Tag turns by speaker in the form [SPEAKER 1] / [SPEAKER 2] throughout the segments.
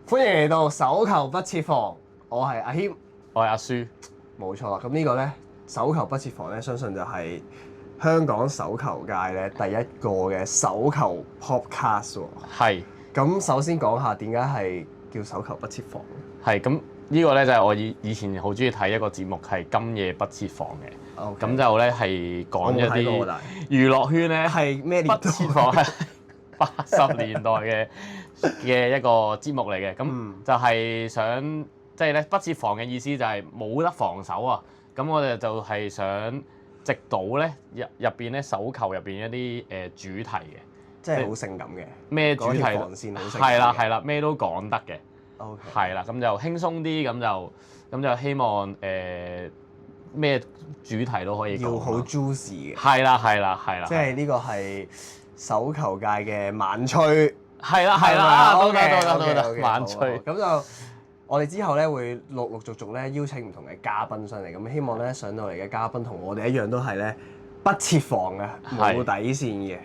[SPEAKER 1] 歡迎嚟到手球不設防，我係阿謙，
[SPEAKER 2] 我係阿舒，
[SPEAKER 1] 冇錯啦。咁呢個咧手球不設防咧，相信就係香港手球界咧第一個嘅手球 podcast 喎。
[SPEAKER 2] 係
[SPEAKER 1] 咁首先講下點解係叫手球不設防？
[SPEAKER 2] 係咁呢個咧就係我以前好中意睇一個節目係今夜不設防嘅，咁就咧係講一啲娛樂圈咧
[SPEAKER 1] 係咩年代？
[SPEAKER 2] 不設防係80年代嘅一個節目嚟嘅，咁就係想即係咧不設防嘅意思就係冇得防守啊，咁我哋就係想直搗咧入邊咧手球入邊一啲主題嘅，
[SPEAKER 1] 即係好性感嘅
[SPEAKER 2] 咩主題？
[SPEAKER 1] 防線好性感嘅
[SPEAKER 2] 係啦，咩都講得嘅。
[SPEAKER 1] OK，
[SPEAKER 2] 係啦，咁就輕鬆啲，咁就希望咩主題都可以講。
[SPEAKER 1] 要好 juicy 嘅。
[SPEAKER 2] 係啦，
[SPEAKER 1] 即係呢個係手球界嘅晚吹。
[SPEAKER 2] 係啦，都得，晚吹。
[SPEAKER 1] 咁就我哋之後咧會陸續咧邀請唔同嘅嘉賓上嚟，咁希望咧上到嚟嘅嘉賓同我哋一樣都係咧不設防嘅，冇底線嘅。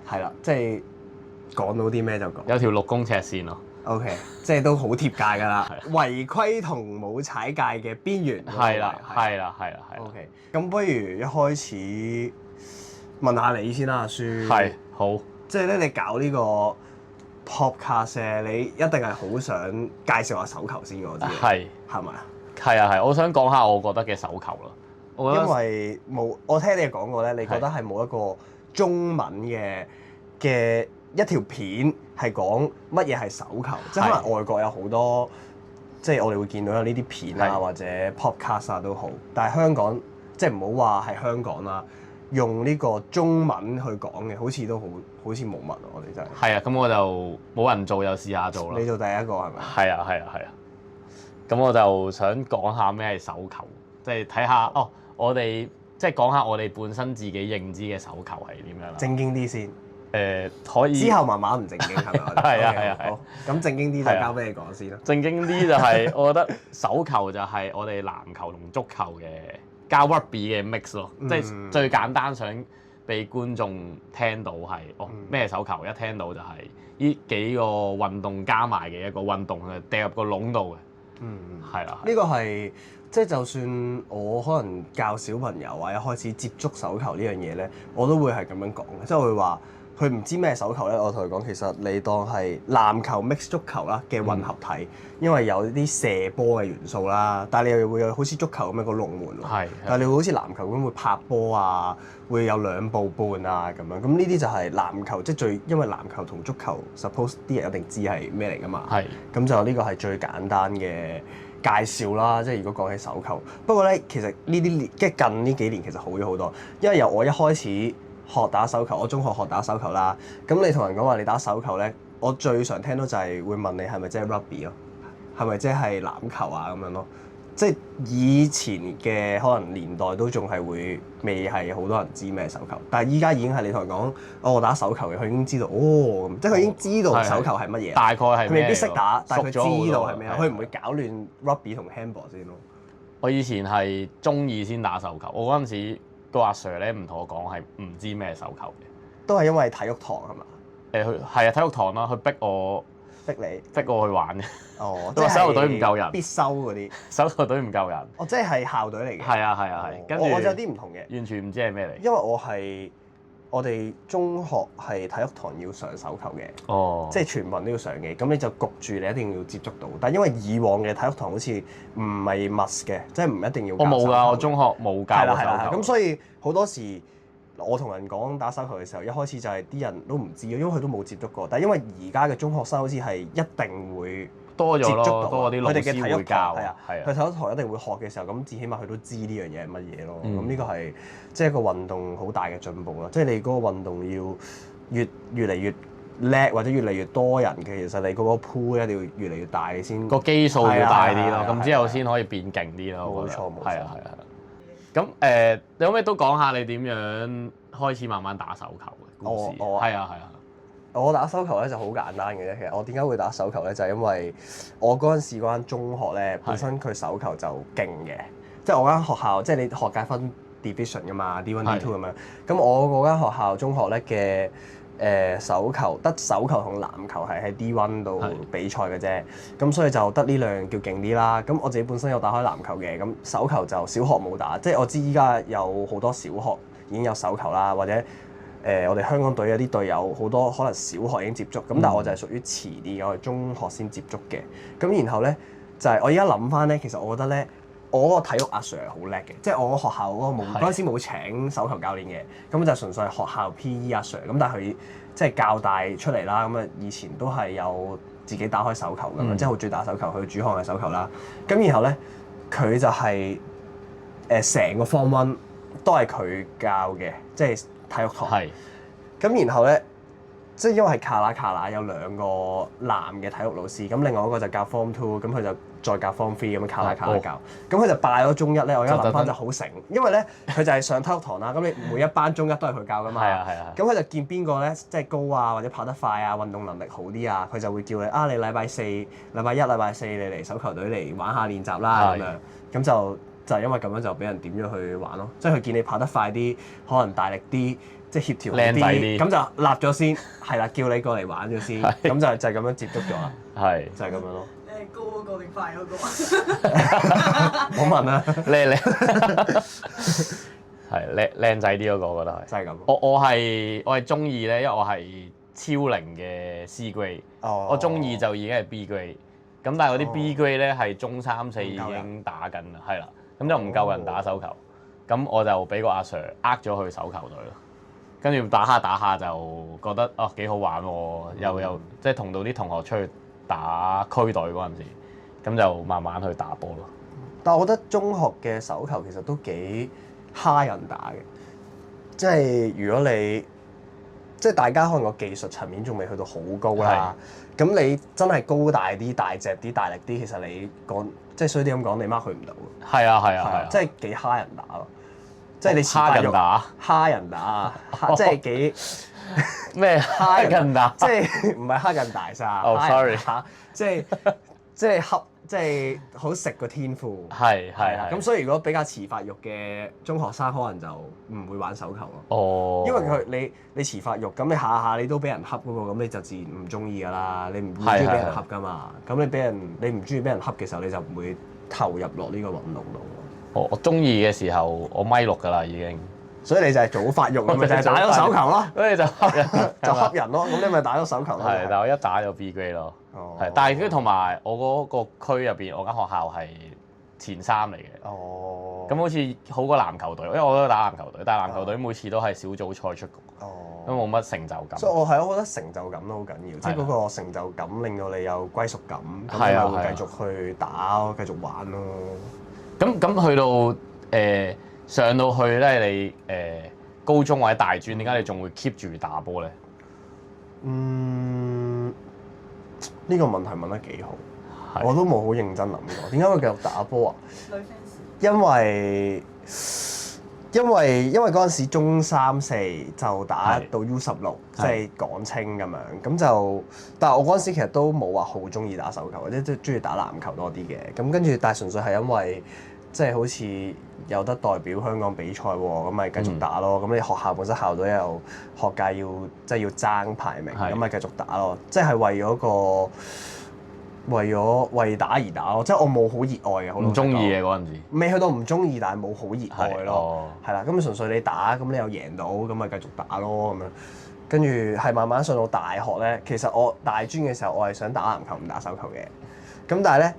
[SPEAKER 1] 係啦，即係講到啲咩就講。
[SPEAKER 2] 有條6公尺線咯。
[SPEAKER 1] OK， 即係都好貼界㗎啦，違規同冇踩界嘅邊緣。
[SPEAKER 2] 係啦。
[SPEAKER 1] OK， 咁不如一開始問下你先啦，阿舒。
[SPEAKER 2] 係好。
[SPEAKER 1] 即係咧，你搞呢個 podcast 你一定係好想介紹下手球先嗰啲嘢，係咪啊？
[SPEAKER 2] 係，我想講下我覺得嘅手球咯。
[SPEAKER 1] 因為我聽你講過咧，你覺得係冇一個中文嘅一條片係講乜嘢係手球，即係可能外國有好多，即係我哋會見到有呢啲片啊或者 podcast 啊都好，但係香港即係唔好話係香港啦，用呢個中文去講嘅，好似都好似冇乜，我哋真係。係
[SPEAKER 2] 啊，咁我就冇人做，就試下做啦。
[SPEAKER 1] 你做第一個係咪？
[SPEAKER 2] 係啊。咁我就想講下咩係手球，即係睇下我哋即係講下我哋本身自己認知嘅手球係點樣啦。
[SPEAKER 1] 正經啲先。
[SPEAKER 2] 可以。
[SPEAKER 1] 之後慢慢唔正經係咪？
[SPEAKER 2] 係啊。
[SPEAKER 1] 好，咁正經啲就交俾你講先啦。
[SPEAKER 2] 正經啲就係我覺得手球就係我哋籃球同足球嘅加 rugby 嘅 mix 咯，即係最簡單想俾觀眾聽到係咩手球，一聽到就係呢幾個運動加埋嘅一個運動，係掟入個籠度嘅。係啦。
[SPEAKER 1] 呢個係即係就算我可能教小朋友啊，一開始接觸手球呢樣嘢咧，我都會係咁樣講嘅，即係會話佢唔知咩手球咧，我同佢講其實你當係籃球 mix 足球啦嘅混合體，因為有啲射波嘅元素啦，但係你又會有好似足球咁樣個龍門喎，但係你會好似籃球咁會拍波啊，會有2步半啊咁樣，咁呢啲就係籃球即係因為籃球同足球 suppose 啲人一定知係咩嚟㗎嘛，咁就呢個係最簡單嘅介紹啦，即係如果講起手球。不過咧，其實呢啲即係近呢幾年其實好咗好多，因為由我一開始學打手球，我中學學打手球啦。咁你同人講話你打手球咧，我最常聽到就係會問你係咪即係 rugby 咯，係咪即係籃球啊咁樣咯。即係以前嘅可能年代都仲係會未係好多人知咩手球，但係依家已經係你同人講我打手球嘅，佢已經知道咁，即係佢已經知道手球係乜嘢。
[SPEAKER 2] 大概係咩？
[SPEAKER 1] 佢未必識打，但係佢知道係咩，佢唔會搞亂 rugby 同 handball 先咯。
[SPEAKER 2] 我以前係中意先打手球，我嗰陣時個阿 Sir 咧唔同我講係唔知咩手球嘅，
[SPEAKER 1] 都係因為體育堂係嘛？
[SPEAKER 2] 係啊，體育堂啦，佢逼我去玩嘅。
[SPEAKER 1] 哦，
[SPEAKER 2] 即係手球隊唔夠人，
[SPEAKER 1] 必修嗰啲
[SPEAKER 2] 手球隊唔夠人。
[SPEAKER 1] 即係校隊嚟嘅。
[SPEAKER 2] 係啊。跟住
[SPEAKER 1] 我有啲唔同嘅，
[SPEAKER 2] 完全唔知係咩嚟。
[SPEAKER 1] 因為我哋中學係體育堂要上手球嘅，即係全部人都要上嘅，咁你就焗住你一定要接觸到。但係因為以往嘅體育堂好似唔係 must 嘅，即係唔一定要。我
[SPEAKER 2] 冇㗎，我中學冇教過手球。
[SPEAKER 1] 咁所以好多時我同人講打手球嘅時候，一開始就係啲人都唔知，因為佢都冇接觸過。但係因為而家嘅中學生好似係一定會
[SPEAKER 2] 多咗咯，
[SPEAKER 1] 多
[SPEAKER 2] 啲老師會教。
[SPEAKER 1] 佢體育堂一定會學嘅時候，咁至起碼佢都知呢樣嘢係乜嘢咯。咁呢個係即係一個運動好大嘅進步咯。即係你嗰個運動要越嚟越叻，或者越嚟越多人嘅，其實你嗰個 pool 一定要越嚟越大，你先
[SPEAKER 2] 個基數要大啲咯。咁之後先可以變勁啲咯。
[SPEAKER 1] 冇錯。
[SPEAKER 2] 係啊。咁你可唔可以都講下你點樣開始慢慢打手球嘅故事？係啊。
[SPEAKER 1] 我打手球咧就好簡單嘅啫。其實我點解會打手球咧，就係因為我嗰陣時嗰間中學咧本身佢手球就勁嘅，即係我間學校即係你學界分 division 噶嘛，D1、D2 咁樣。咁我嗰間學校中學咧手球得手球同籃球係喺 D1 度比賽嘅啫，咁所以就得呢兩樣叫勁啲啦。咁我自己本身有打開籃球嘅，咁手球就小學冇打，即係我知依家有好多小學已經有手球啦，或者我哋香港隊有啲隊友好多可能小學已經接觸，咁但係我就係屬於遲啲嘅，我係中學先接觸嘅。咁然後咧就係我而家諗翻咧，其實我覺得咧。我嗰個體育阿 Sir 係好叻嘅，即係我學校嗰個冇嗰陣時冇請手球教練嘅，咁就純粹係學校 P.E. 阿 Sir，咁但係佢即係教大出嚟啦，咁啊以前都係有自己打開手球㗎嘛，即係好中意打手球，佢主項係手球啦。咁然後咧佢就係成個 Form One 都係佢教嘅，即係體育堂。咁然後咧。即係因為係卡啦有兩個男嘅體育老師，咁另外一個就教 Form Two，咁佢就再教 Form Three 咁樣卡啦教，咁佢就拜咗中一咧。我而家諗翻就好醒，因為咧佢就係上體育堂啦，咁你每一班中一都係佢教噶嘛。咁佢就見邊個咧即係高啊，或者跑得快啊，運動能力好啲啊，佢就會叫你啊，你禮拜四、禮拜一、禮拜四你嚟手球隊嚟玩下練習啦咁樣，咁就係因為咁樣就俾人點咗去玩咯，即係佢見你跑得快啲，可能大力啲。即係協調啲，咁就立咗先，係啦，叫你過嚟玩咗先，咁就係咁樣接觸咗啦，就係咁樣咯。
[SPEAKER 3] 你係高嗰個定快嗰個？
[SPEAKER 1] 冇問啦，
[SPEAKER 2] 係靚仔啲嗰個，我覺得係。
[SPEAKER 1] 真係咁。我
[SPEAKER 2] 係中二咧，因為我係超齡嘅 C grade，我中二就已經係 B grade，咁但係嗰啲 B grade 咧係中三四已經打緊啦，係啦，咁就唔夠人打手球，咁我就俾個阿 Sir 呃咗去手球隊咯。跟住打下就覺得幾好玩喎，又即係同到啲同學出去打區隊嗰陣時，咁就慢慢去打波咯。
[SPEAKER 1] 但係我覺得中學嘅手球其實都幾蝦人打嘅，即係如果你即係大家可能個技術層面仲未去到好高啦，咁你真係高大啲、大隻啲、大力啲，其實你講即係衰啲咁講，你 mark 佢唔到。
[SPEAKER 2] 係啊，
[SPEAKER 1] 即係幾蝦人打咯。即係你蝦人打，即係幾
[SPEAKER 2] 咩蝦人打？
[SPEAKER 1] 即係唔係蝦人大晒？sorry，即係好食個天賦。係啦，咁所以如果比較遲發育嘅中學生，可能就唔會玩手球咯。因為你遲發育，咁你下下你都俾人恰嗰個，咁你就自然唔中意㗎啦。你唔中意俾人恰㗎嘛？咁你唔中意俾人恰嘅時候，你就唔會投入落呢個運動度。
[SPEAKER 2] 我中二嘅時候，我米6㗎啦已經，
[SPEAKER 1] 所以你就係早發育，咪就係打咗手球咯，
[SPEAKER 2] 所以就恰人
[SPEAKER 1] 咯。咁你咪打咗手球咯。
[SPEAKER 2] 係，但係我一打就 B grade 咯。係，但係跟住同埋我嗰個區入邊，我間學校係前3嚟嘅。咁好似好過籃球隊，因為我都打籃球隊，但係籃球隊每次都係小組賽出局，都冇乜成就感。
[SPEAKER 1] 所以我覺得成就感都好緊要，即係嗰個成就感令到你有歸屬感，咁你咪會繼續去打，繼續玩咯。
[SPEAKER 2] 咁去到上到去咧，你高中或者大專，點解你仲會 keep 住打波咧？
[SPEAKER 1] 呢個問題問得幾好，我都冇好認真諗過。點解會繼續打波啊？
[SPEAKER 3] 女 fans。
[SPEAKER 1] 因為嗰陣時中3、4就打到 U16，即係港青咁樣，咁就，但係我嗰陣時其實都冇話好中意打手球，或者即係中意打籃球多啲嘅。咁跟住，但係純粹係因為即係好似有得代表香港比賽喎，咁咪繼續打咯。咁你學校本身校隊又學界要爭排名，咁咪繼續打咯。即係為打而打咯，即係我冇好熱愛嘅，好
[SPEAKER 2] 唔中意嘅嗰陣時，
[SPEAKER 1] 未去到唔中意，但係冇好熱愛咯，係啦。咁純粹你打，咁你又贏到，咁咪繼續打咯咁樣。跟住係慢慢上到大學咧，其實我大專嘅時候，我係想打籃球唔打手球嘅。咁但係咧，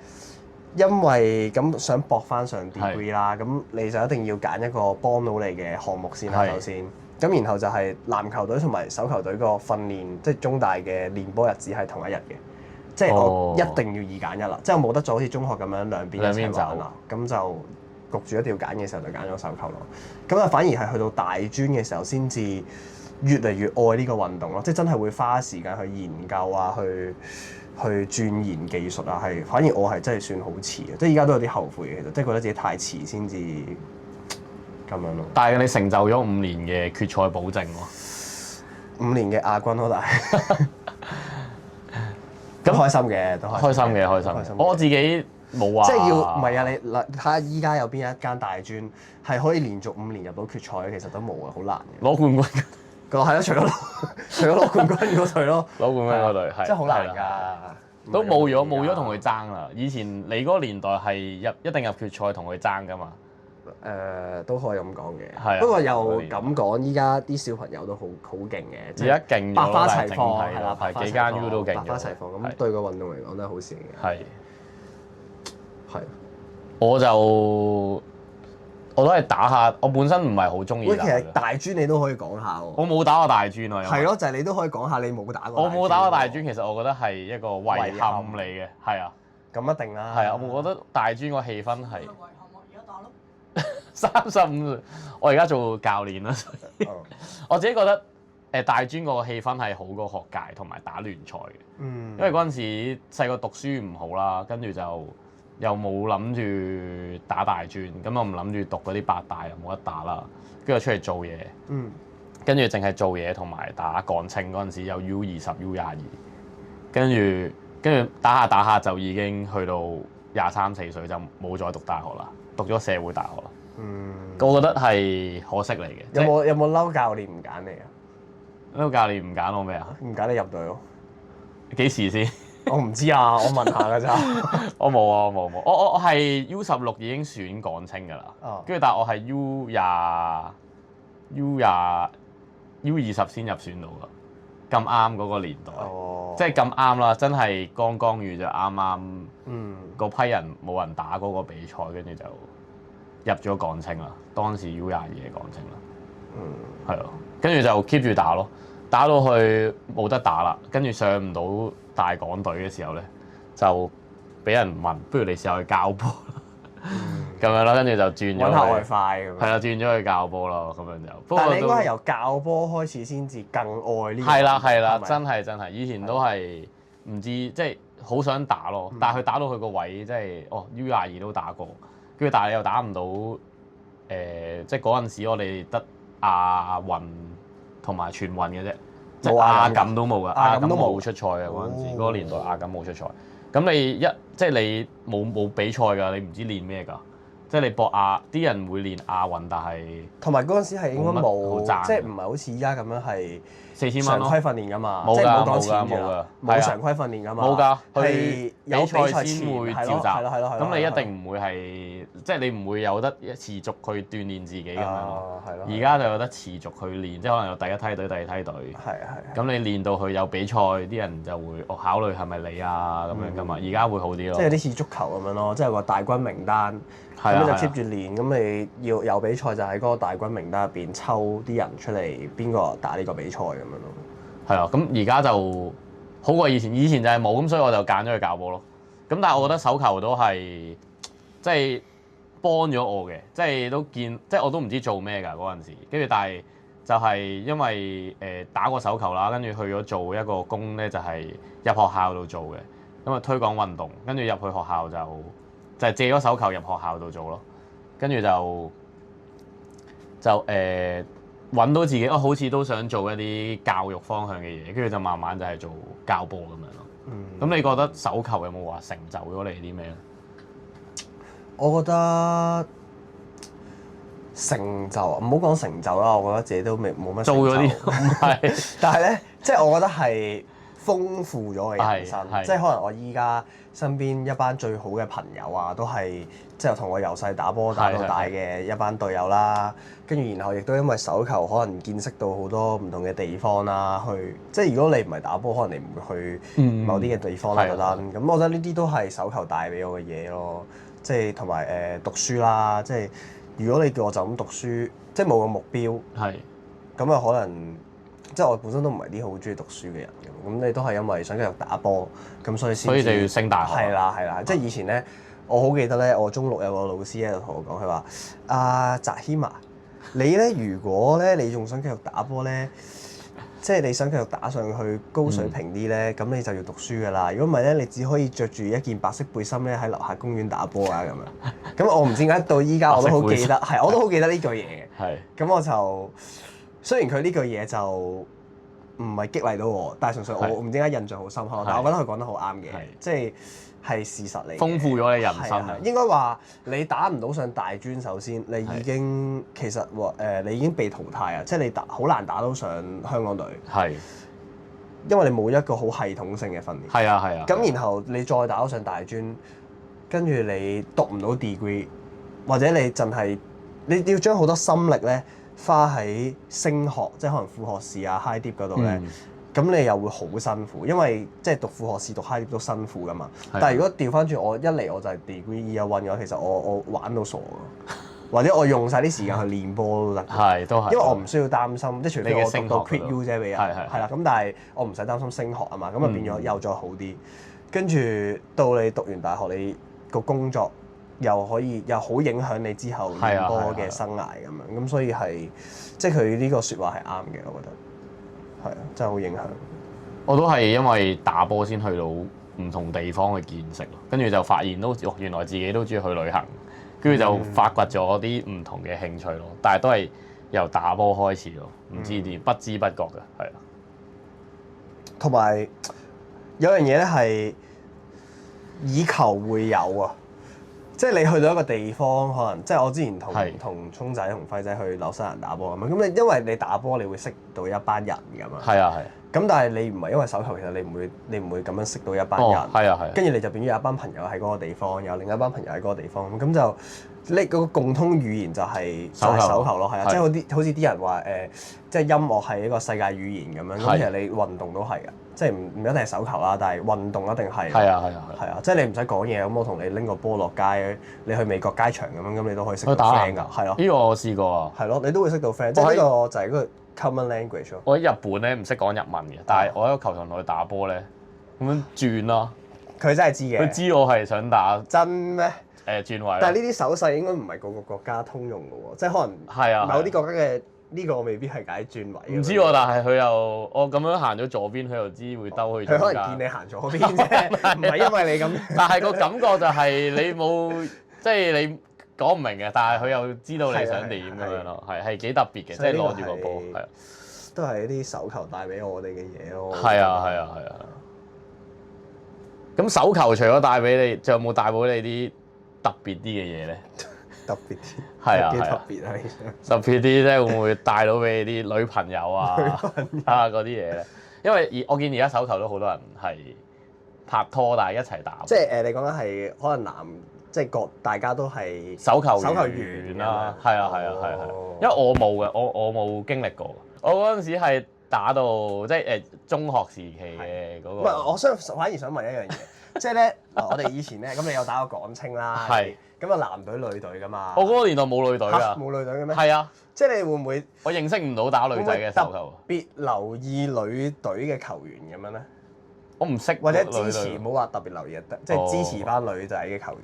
[SPEAKER 1] 因為咁想搏翻上 degree 啦，咁你就一定要揀一個幫到你嘅項目先啦，首先。咁然後就係籃球隊同埋手球隊個訓練，即係中大嘅練波日子係同一日嘅。即係我一定要2揀1啦，即係我冇得做好似中學咁樣兩邊一齊玩啦，咁就焗住一定要揀嘅時候就揀咗手球咯。咁啊反而係去到大專嘅時候先至越嚟越愛呢個運動咯，即係真係會花時間去研究啊，去鑽研技術啊，係反而我係真係算好遲嘅，即係而家都有啲後悔嘅，其實即係覺得自己太遲先至咁樣咯。
[SPEAKER 2] 但係你成就咗5年嘅決賽保證喎
[SPEAKER 1] ，5年嘅亞軍咯，但係。咁開心嘅，都開心嘅。
[SPEAKER 2] 我自己冇話，
[SPEAKER 1] 即係要唔係啊？你睇下依家有邊一間大專係可以連續5年入到決賽，其實都冇啊，好難嘅。
[SPEAKER 2] 攞冠軍
[SPEAKER 1] 係咯，除咗攞冠軍嗰隊咯，
[SPEAKER 2] 攞冠軍嗰隊係
[SPEAKER 1] 真係好難
[SPEAKER 2] 係啦
[SPEAKER 1] 㗎。
[SPEAKER 2] 都冇咗同佢爭啦。以前你嗰個年代係一定入決賽同佢爭㗎嘛。
[SPEAKER 1] 都可以咁講嘅。
[SPEAKER 2] 係啊
[SPEAKER 1] 不過又咁講，依家啲小朋友都好勁嘅，
[SPEAKER 2] 而家勁咗
[SPEAKER 1] 百花
[SPEAKER 2] 但係
[SPEAKER 1] 齊放
[SPEAKER 2] 整體
[SPEAKER 1] 係啦，
[SPEAKER 2] 係幾間 U 都勁咗
[SPEAKER 1] 百花齊放咁
[SPEAKER 2] 係
[SPEAKER 1] 對個運動嚟講都係好事嚟嘅。
[SPEAKER 2] 係。
[SPEAKER 1] 係。
[SPEAKER 2] 我都係打下，我本身唔係好中意
[SPEAKER 1] 喂，其實
[SPEAKER 2] 打嘅。
[SPEAKER 1] 大專你都可以講下喎。
[SPEAKER 2] 我冇打過大專啊。因為
[SPEAKER 1] 係咯，就係你都可以講下你冇打過。
[SPEAKER 2] 我冇打過大專，其實我覺得係一個遺憾嚟嘅，係啊，
[SPEAKER 1] 咁一定啦。
[SPEAKER 2] 係啊，我覺得大專個氣氛係
[SPEAKER 3] 遺憾啊！而家打咯。
[SPEAKER 2] 35歲，我而家做教練啦，所以
[SPEAKER 1] 哦
[SPEAKER 2] 我自己覺得大專個氣氛係好過學界同埋打聯賽嘅，
[SPEAKER 1] 嗯
[SPEAKER 2] 因為嗰陣時細個讀書唔好啦，跟住就又冇諗住打大專，咁我唔諗住讀嗰啲八大又冇得打啦，跟住出嚟做嘢，
[SPEAKER 1] 嗯
[SPEAKER 2] 跟住淨係做嘢同埋打幹青嗰陣時有 U20、U22，跟住打下就已經去到23、24歲就冇再讀大學啦，讀咗社會大學啦。
[SPEAKER 1] 嗯。
[SPEAKER 2] 我覺得係可惜嚟嘅。
[SPEAKER 1] 有冇嬲教練唔揀你啊？
[SPEAKER 2] 呢個教練唔揀我咩啊？
[SPEAKER 1] 唔揀你入隊咯？
[SPEAKER 2] 幾時先？
[SPEAKER 1] 我唔知啊，我問下㗎咋。
[SPEAKER 2] 我冇啊，我冇。我係 U16已經選港青㗎啦。
[SPEAKER 1] 哦
[SPEAKER 2] 跟住但係我係 U20 先入選到㗎，咁啱嗰個年代，
[SPEAKER 1] 哦。
[SPEAKER 2] 即係咁啱啦，真係剛遇就啱啱
[SPEAKER 1] 嗯。
[SPEAKER 2] 嗰批人冇人打嗰個比賽，跟住就入咗港青啦。當時 U22嘅港青啦。
[SPEAKER 1] 嗯。
[SPEAKER 2] 係咯，跟住就 keep 住打咯，打到去冇得打啦，跟住上唔到大港隊嘅時候咧，就俾人問，不如你試下去教波啦，咁樣啦，跟住就轉咗
[SPEAKER 1] 揾下外
[SPEAKER 2] 去，
[SPEAKER 1] 快咁樣。
[SPEAKER 2] 係啦，轉咗去教波咯，咁樣就。不過
[SPEAKER 1] 但係你應該係
[SPEAKER 2] 都
[SPEAKER 1] 由教波開始先至更愛呢個。
[SPEAKER 2] 係啦，
[SPEAKER 1] 係咪
[SPEAKER 2] 真係，以前都係唔知即係好想打咯，但係佢打到佢個位即係U22都打過，跟住但係你又打唔到即係嗰陣時我哋得亞運同埋全運嘅啫，即係亞錦都冇㗎，亞錦都冇出賽嘅嗰陣時，嗰個年代亞錦冇出賽。咁你即係你冇比賽㗎，你唔知練咩㗎，即係你搏啲人會練亞運，但係
[SPEAKER 1] 同埋嗰陣時係應該
[SPEAKER 2] 冇乜好
[SPEAKER 1] 冇，
[SPEAKER 2] 賺
[SPEAKER 1] 即係唔係好似依家咁樣係
[SPEAKER 2] 4000蚊咯
[SPEAKER 1] 常規。訓練㗎嘛？
[SPEAKER 2] 冇㗎
[SPEAKER 1] 即係唔好講錢
[SPEAKER 2] 冇㗎
[SPEAKER 1] 㗎，
[SPEAKER 2] 冇㗎
[SPEAKER 1] 冇常規訓練㗎嘛？
[SPEAKER 2] 冇㗎，
[SPEAKER 1] 係
[SPEAKER 2] 佢
[SPEAKER 1] 有比賽
[SPEAKER 2] 先會召集，
[SPEAKER 1] 係咯係咯。
[SPEAKER 2] 咁你一定唔會係，即係你唔會有得持續去鍛鍊自己咁樣咯。
[SPEAKER 1] 係咯。
[SPEAKER 2] 而家就有得持續去練，即係可能有第一梯隊、第二梯隊。
[SPEAKER 1] 係。
[SPEAKER 2] 咁你練到去有比賽，啲人就會考慮係咪你啊咁樣噶嘛。而家會好啲咯。
[SPEAKER 1] 即係有啲似足球咁樣咯，即係話大軍名單，
[SPEAKER 2] 係啊
[SPEAKER 1] 咁就 keep 住練。咁你要有比賽就喺嗰個大軍名單入邊抽啲人出嚟，邊個打呢個比賽咁樣咯。
[SPEAKER 2] 係啊，咁而家就好過以前，以前就係冇，咁所以我就揀咗去教波咯。咁但係我覺得手球都係即係幫咗我嘅，即係都見，即係我都唔知做咩㗎嗰陣時。跟住但係就係因為打過手球啦，跟住去咗做一個工咧，就係入學校度做嘅，咁啊推廣運動，跟住入去學校就係借咗手球入學校度做咯，跟住就揾到自己，好似都想做一啲教育方向嘅嘢，跟住就慢慢就係做教波咁樣咯。咁你覺得手球有冇話成就咗你啲咩咧？
[SPEAKER 1] 我覺得成就唔好講成就啦，我覺得自己都冇乜
[SPEAKER 2] 做咗啲
[SPEAKER 1] 唔係，但係咧，即係我覺得係豐富咗嘅人生，
[SPEAKER 2] 係
[SPEAKER 1] 即係可能我依家身邊一班最好嘅朋友啊，都係即係同我由細打波打到大嘅一班隊友啦。跟住然後亦都因為手球可能見識到好多唔同嘅地方啦，去即係如果你唔係打波，可能你唔會去某啲嘅地方啦。咁我覺得呢啲都係手球帶俾我嘅嘢咯，即係同埋讀書啦，即係如果你叫我就咁讀書，即係冇個目標，咁啊可能即係我本身都唔係啲好中意讀書嘅人咁你都係因為想繼續打波，咁所以
[SPEAKER 2] 就要升大學。
[SPEAKER 1] 係啦，即係以前咧，我好記得咧，我中六有個老師喺度同我講，佢話：阿澤謙啊，你咧如果咧你仲想繼續打波咧，即係你想繼續打上去高水平啲咧，咁你就要讀書噶啦。如果唔係咧，你只可以着住一件白色背心咧喺樓下公園打波啊咁樣。咁我唔知點解到依家我都好記得，我都好記得呢句嘢嘅。咁我就雖然佢呢句嘢就唔係激勵到我，但係純粹
[SPEAKER 2] 係
[SPEAKER 1] 我唔知點解印象好深刻。但係我覺得佢講得好啱嘅
[SPEAKER 2] 係，
[SPEAKER 1] 即係事實嚟嘅。
[SPEAKER 2] 豐富咗你人生
[SPEAKER 1] 係應該話你打唔到上大專，首先你已經其實你已經被淘汰啊！即係你好難打到上香港隊，
[SPEAKER 2] 係
[SPEAKER 1] 因為你冇一個好系統性嘅訓練。
[SPEAKER 2] 係啊。
[SPEAKER 1] 咁然後你再打到上大專，跟住你讀唔到 degree， 或者你淨係你要將好多心力咧花喺升學，即係可能副學士啊、high dip 嗰度咧。咁你又會好辛苦，因為即係讀副學士、讀 high dip 都辛苦噶嘛。但係如果調翻轉，我一嚟我就係 degree year one 嘅話，其實我玩到傻㗎，或者我用晒啲時間去練波都得。
[SPEAKER 2] 係都係。
[SPEAKER 1] 因為我唔需要擔心，即係除非我讀到 quit U 啫俾人。
[SPEAKER 2] 係
[SPEAKER 1] 啦，咁但係我唔使擔心升學啊嘛，咁啊變咗又再好啲。跟住到你讀完大學，你個工作又好影響你之後練波嘅生涯咁樣。咁所以係即係佢呢個説話係啱嘅，我覺得。係啊，真係好影響。
[SPEAKER 2] 我都係因為打波先去到唔同地方嘅見識咯，跟住就發現都原來自己都中意去旅行，跟住就發掘咗啲唔同嘅興趣咯。但係都係由打波開始咯，唔知點不知不覺嘅，係啊。
[SPEAKER 1] 同埋有樣嘢咧係以球會友啊，即係你去到一個地方，可能即係我之前同聰仔同輝仔去紐西蘭打波咁樣，咁你因為你打波，你會識到一班人㗎嘛。係
[SPEAKER 2] 啊。
[SPEAKER 1] 咁但係你唔係因為手球，其實你唔會咁樣識到一班人。
[SPEAKER 2] 係啊。
[SPEAKER 1] 跟住你就變咗有一班朋友喺嗰個地方，有另一班朋友喺嗰個地方，咁就你嗰個共通語言就係手球咯，係啊，即係好似啲人話即係音樂係一個世界語言咁樣，咁其實你運動都係㗎，即係唔一定係手球啦，但係運動一定係。係啊，即係你唔使講嘢，咁我同你拎個波落街，你去美國街場咁樣，咁你都可以識到 friend 㗎，係咯。
[SPEAKER 2] 呢個我試過啊。
[SPEAKER 1] 係咯，你都會識到 friend，即係呢個就係嗰個 common language 咯。
[SPEAKER 2] 我喺日本咧唔識講日文嘅，但係我喺個球場度去打波咧，咁樣轉啦。佢
[SPEAKER 1] 真係知嘅。
[SPEAKER 2] 佢知我係想打。
[SPEAKER 1] 真咩？
[SPEAKER 2] 轉位。
[SPEAKER 1] 但係呢啲手勢應該唔係個個國家通用嘅喎，即係可能某啲國家嘅呢個未必係解轉位。唔知喎，
[SPEAKER 2] 但係佢又我咁樣行咗左邊，佢又知會兜去。
[SPEAKER 1] 佢可能見你行左邊啫，唔係因為你咁。
[SPEAKER 2] 但係個感覺就係你冇，即係你講唔明嘅，但係佢又知道你想點咁樣咯，係幾特別嘅，即係攞住個波，係啊，
[SPEAKER 1] 都係啲手球帶俾我哋嘅嘢咯。
[SPEAKER 2] 係啊。咁手球除咗帶俾你，仲有冇帶俾你啲特別啲嘅嘢咧？
[SPEAKER 1] 特別啲
[SPEAKER 2] 係啊，
[SPEAKER 1] 幾特別啊！
[SPEAKER 2] 特別啲即係會唔會帶到俾你啲女朋友啊嗰啲嘢咧？因為我見而家手球都好多人係拍拖，但係一齊打。
[SPEAKER 1] 即係你講緊係可能即係大家都係
[SPEAKER 2] 手球員啦，係啊，因為我冇嘅，我冇經歷過。我嗰陣時係打到即係中學時期嘅嗰個。
[SPEAKER 1] 唔係，我反而想問一樣嘢，即係咧我哋以前咧，咁你有打過港青啦，
[SPEAKER 2] 係
[SPEAKER 1] 咁啊男隊女隊噶嘛？
[SPEAKER 2] 我嗰個年代冇女隊㗎，
[SPEAKER 1] 冇女隊嘅咩？
[SPEAKER 2] 係啊，
[SPEAKER 1] 即係你會唔會？
[SPEAKER 2] 我認識唔到打女仔嘅手球。
[SPEAKER 1] 別留意女隊嘅球員咁樣咧？
[SPEAKER 2] 我唔識，
[SPEAKER 1] 或者支持冇話特別留意即係支持翻女仔嘅球員。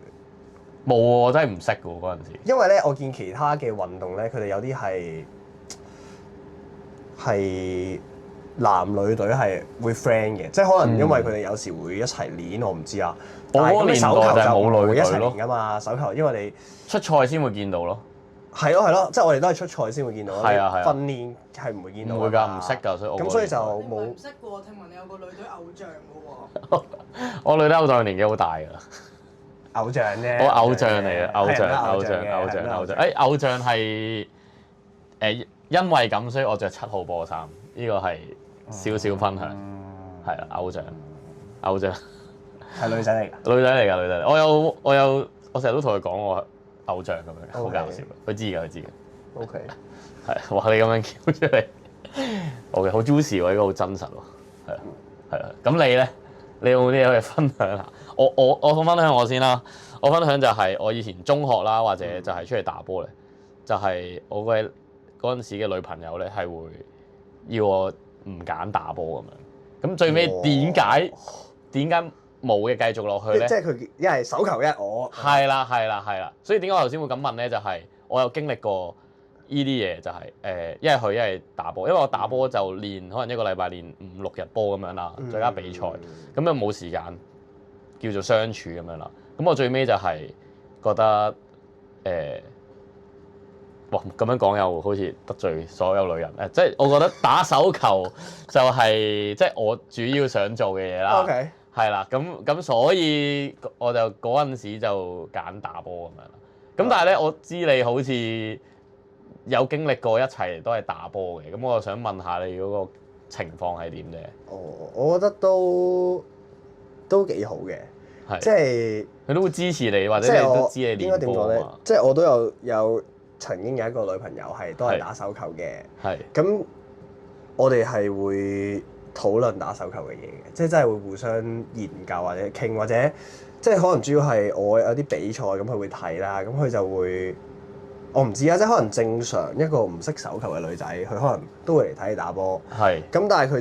[SPEAKER 2] 冇喎，我真係唔識㗎喎嗰陣時。
[SPEAKER 1] 因為咧，我見其他嘅運動咧，佢哋有啲係男女隊係會 friend 嘅，即係可能因為佢哋有時會一齊練，我唔知啊。
[SPEAKER 2] 我嗰個年代就冇女
[SPEAKER 1] 隊一齊
[SPEAKER 2] 隊咯。
[SPEAKER 1] 練㗎嘛，手球因為你
[SPEAKER 2] 出賽先會見到咯。
[SPEAKER 1] 係咯，即係我哋都係出賽先會見到。
[SPEAKER 2] 係啊。
[SPEAKER 1] 訓練係唔會見到。
[SPEAKER 2] 唔會㗎，唔識㗎，所以我。
[SPEAKER 1] 咁所以就冇。
[SPEAKER 3] 唔識喎，聽聞你有個女隊偶像㗎喎。
[SPEAKER 2] 我女隊偶像年紀好大㗎。
[SPEAKER 1] 偶像啫。
[SPEAKER 2] 我偶像嚟嘅，偶像。偶像係因為咁，所以我着7號波衫，呢個係少少分享。係啊，偶像。
[SPEAKER 1] 係女仔嚟㗎。
[SPEAKER 2] 女仔嚟㗎。我成日都同佢講我偶像咁樣，好搞笑。佢知㗎。
[SPEAKER 1] OK。
[SPEAKER 2] 係，哇！你咁樣叫出嚟，OK，好 juicy 喎，呢個好真實喎。係啊。咁你咧？你有冇啲嘢可以分享下？我分享我先啦。我分享就係我以前中學啦，或者就係出嚟打波咧，就係我嗰陣時嘅女朋友咧係會要我唔揀打波咁樣。咁最尾點解冇嘅繼續落去咧？
[SPEAKER 1] 即係佢一係手球一係我。係
[SPEAKER 2] 啦。所以點解我頭先會咁問咧？就係我有經歷過呢啲嘢，就係一係去一係打波。因為我打波就練可能一個禮拜練5、6日波咁樣啦，再加比賽，咁又冇時間叫做相處咁樣啦。咁我最尾就係覺得哇咁樣講又好似得罪所有女人誒，即係我覺得打手球就係即係我主要想做嘅嘢啦。
[SPEAKER 1] OK，
[SPEAKER 2] 係啦，咁所以我就嗰陣時就揀打波咁樣啦。咁但係咧，我知你好似有經歷過一齊都係打波嘅，咁我就想問下你嗰個情況係點啫？
[SPEAKER 1] 我覺得都幾好嘅，
[SPEAKER 2] 係
[SPEAKER 1] 即係
[SPEAKER 2] 佢都會支持你，或者
[SPEAKER 1] 即係我
[SPEAKER 2] 你都知你
[SPEAKER 1] 應該
[SPEAKER 2] 練
[SPEAKER 1] 點講咧
[SPEAKER 2] 波啊嘛？？
[SPEAKER 1] 即係我都有曾經有一個女朋友都係打手球嘅，
[SPEAKER 2] 係
[SPEAKER 1] 咁我哋係會討論打手球嘅嘢嘅，即係真係會互相研究或者傾，或者即係可能主要係我有啲比賽咁佢會睇啦，咁佢就會我唔知啊，即係可能正常一個唔識手球嘅女仔，佢可能都會嚟睇你打波，
[SPEAKER 2] 係
[SPEAKER 1] 咁但係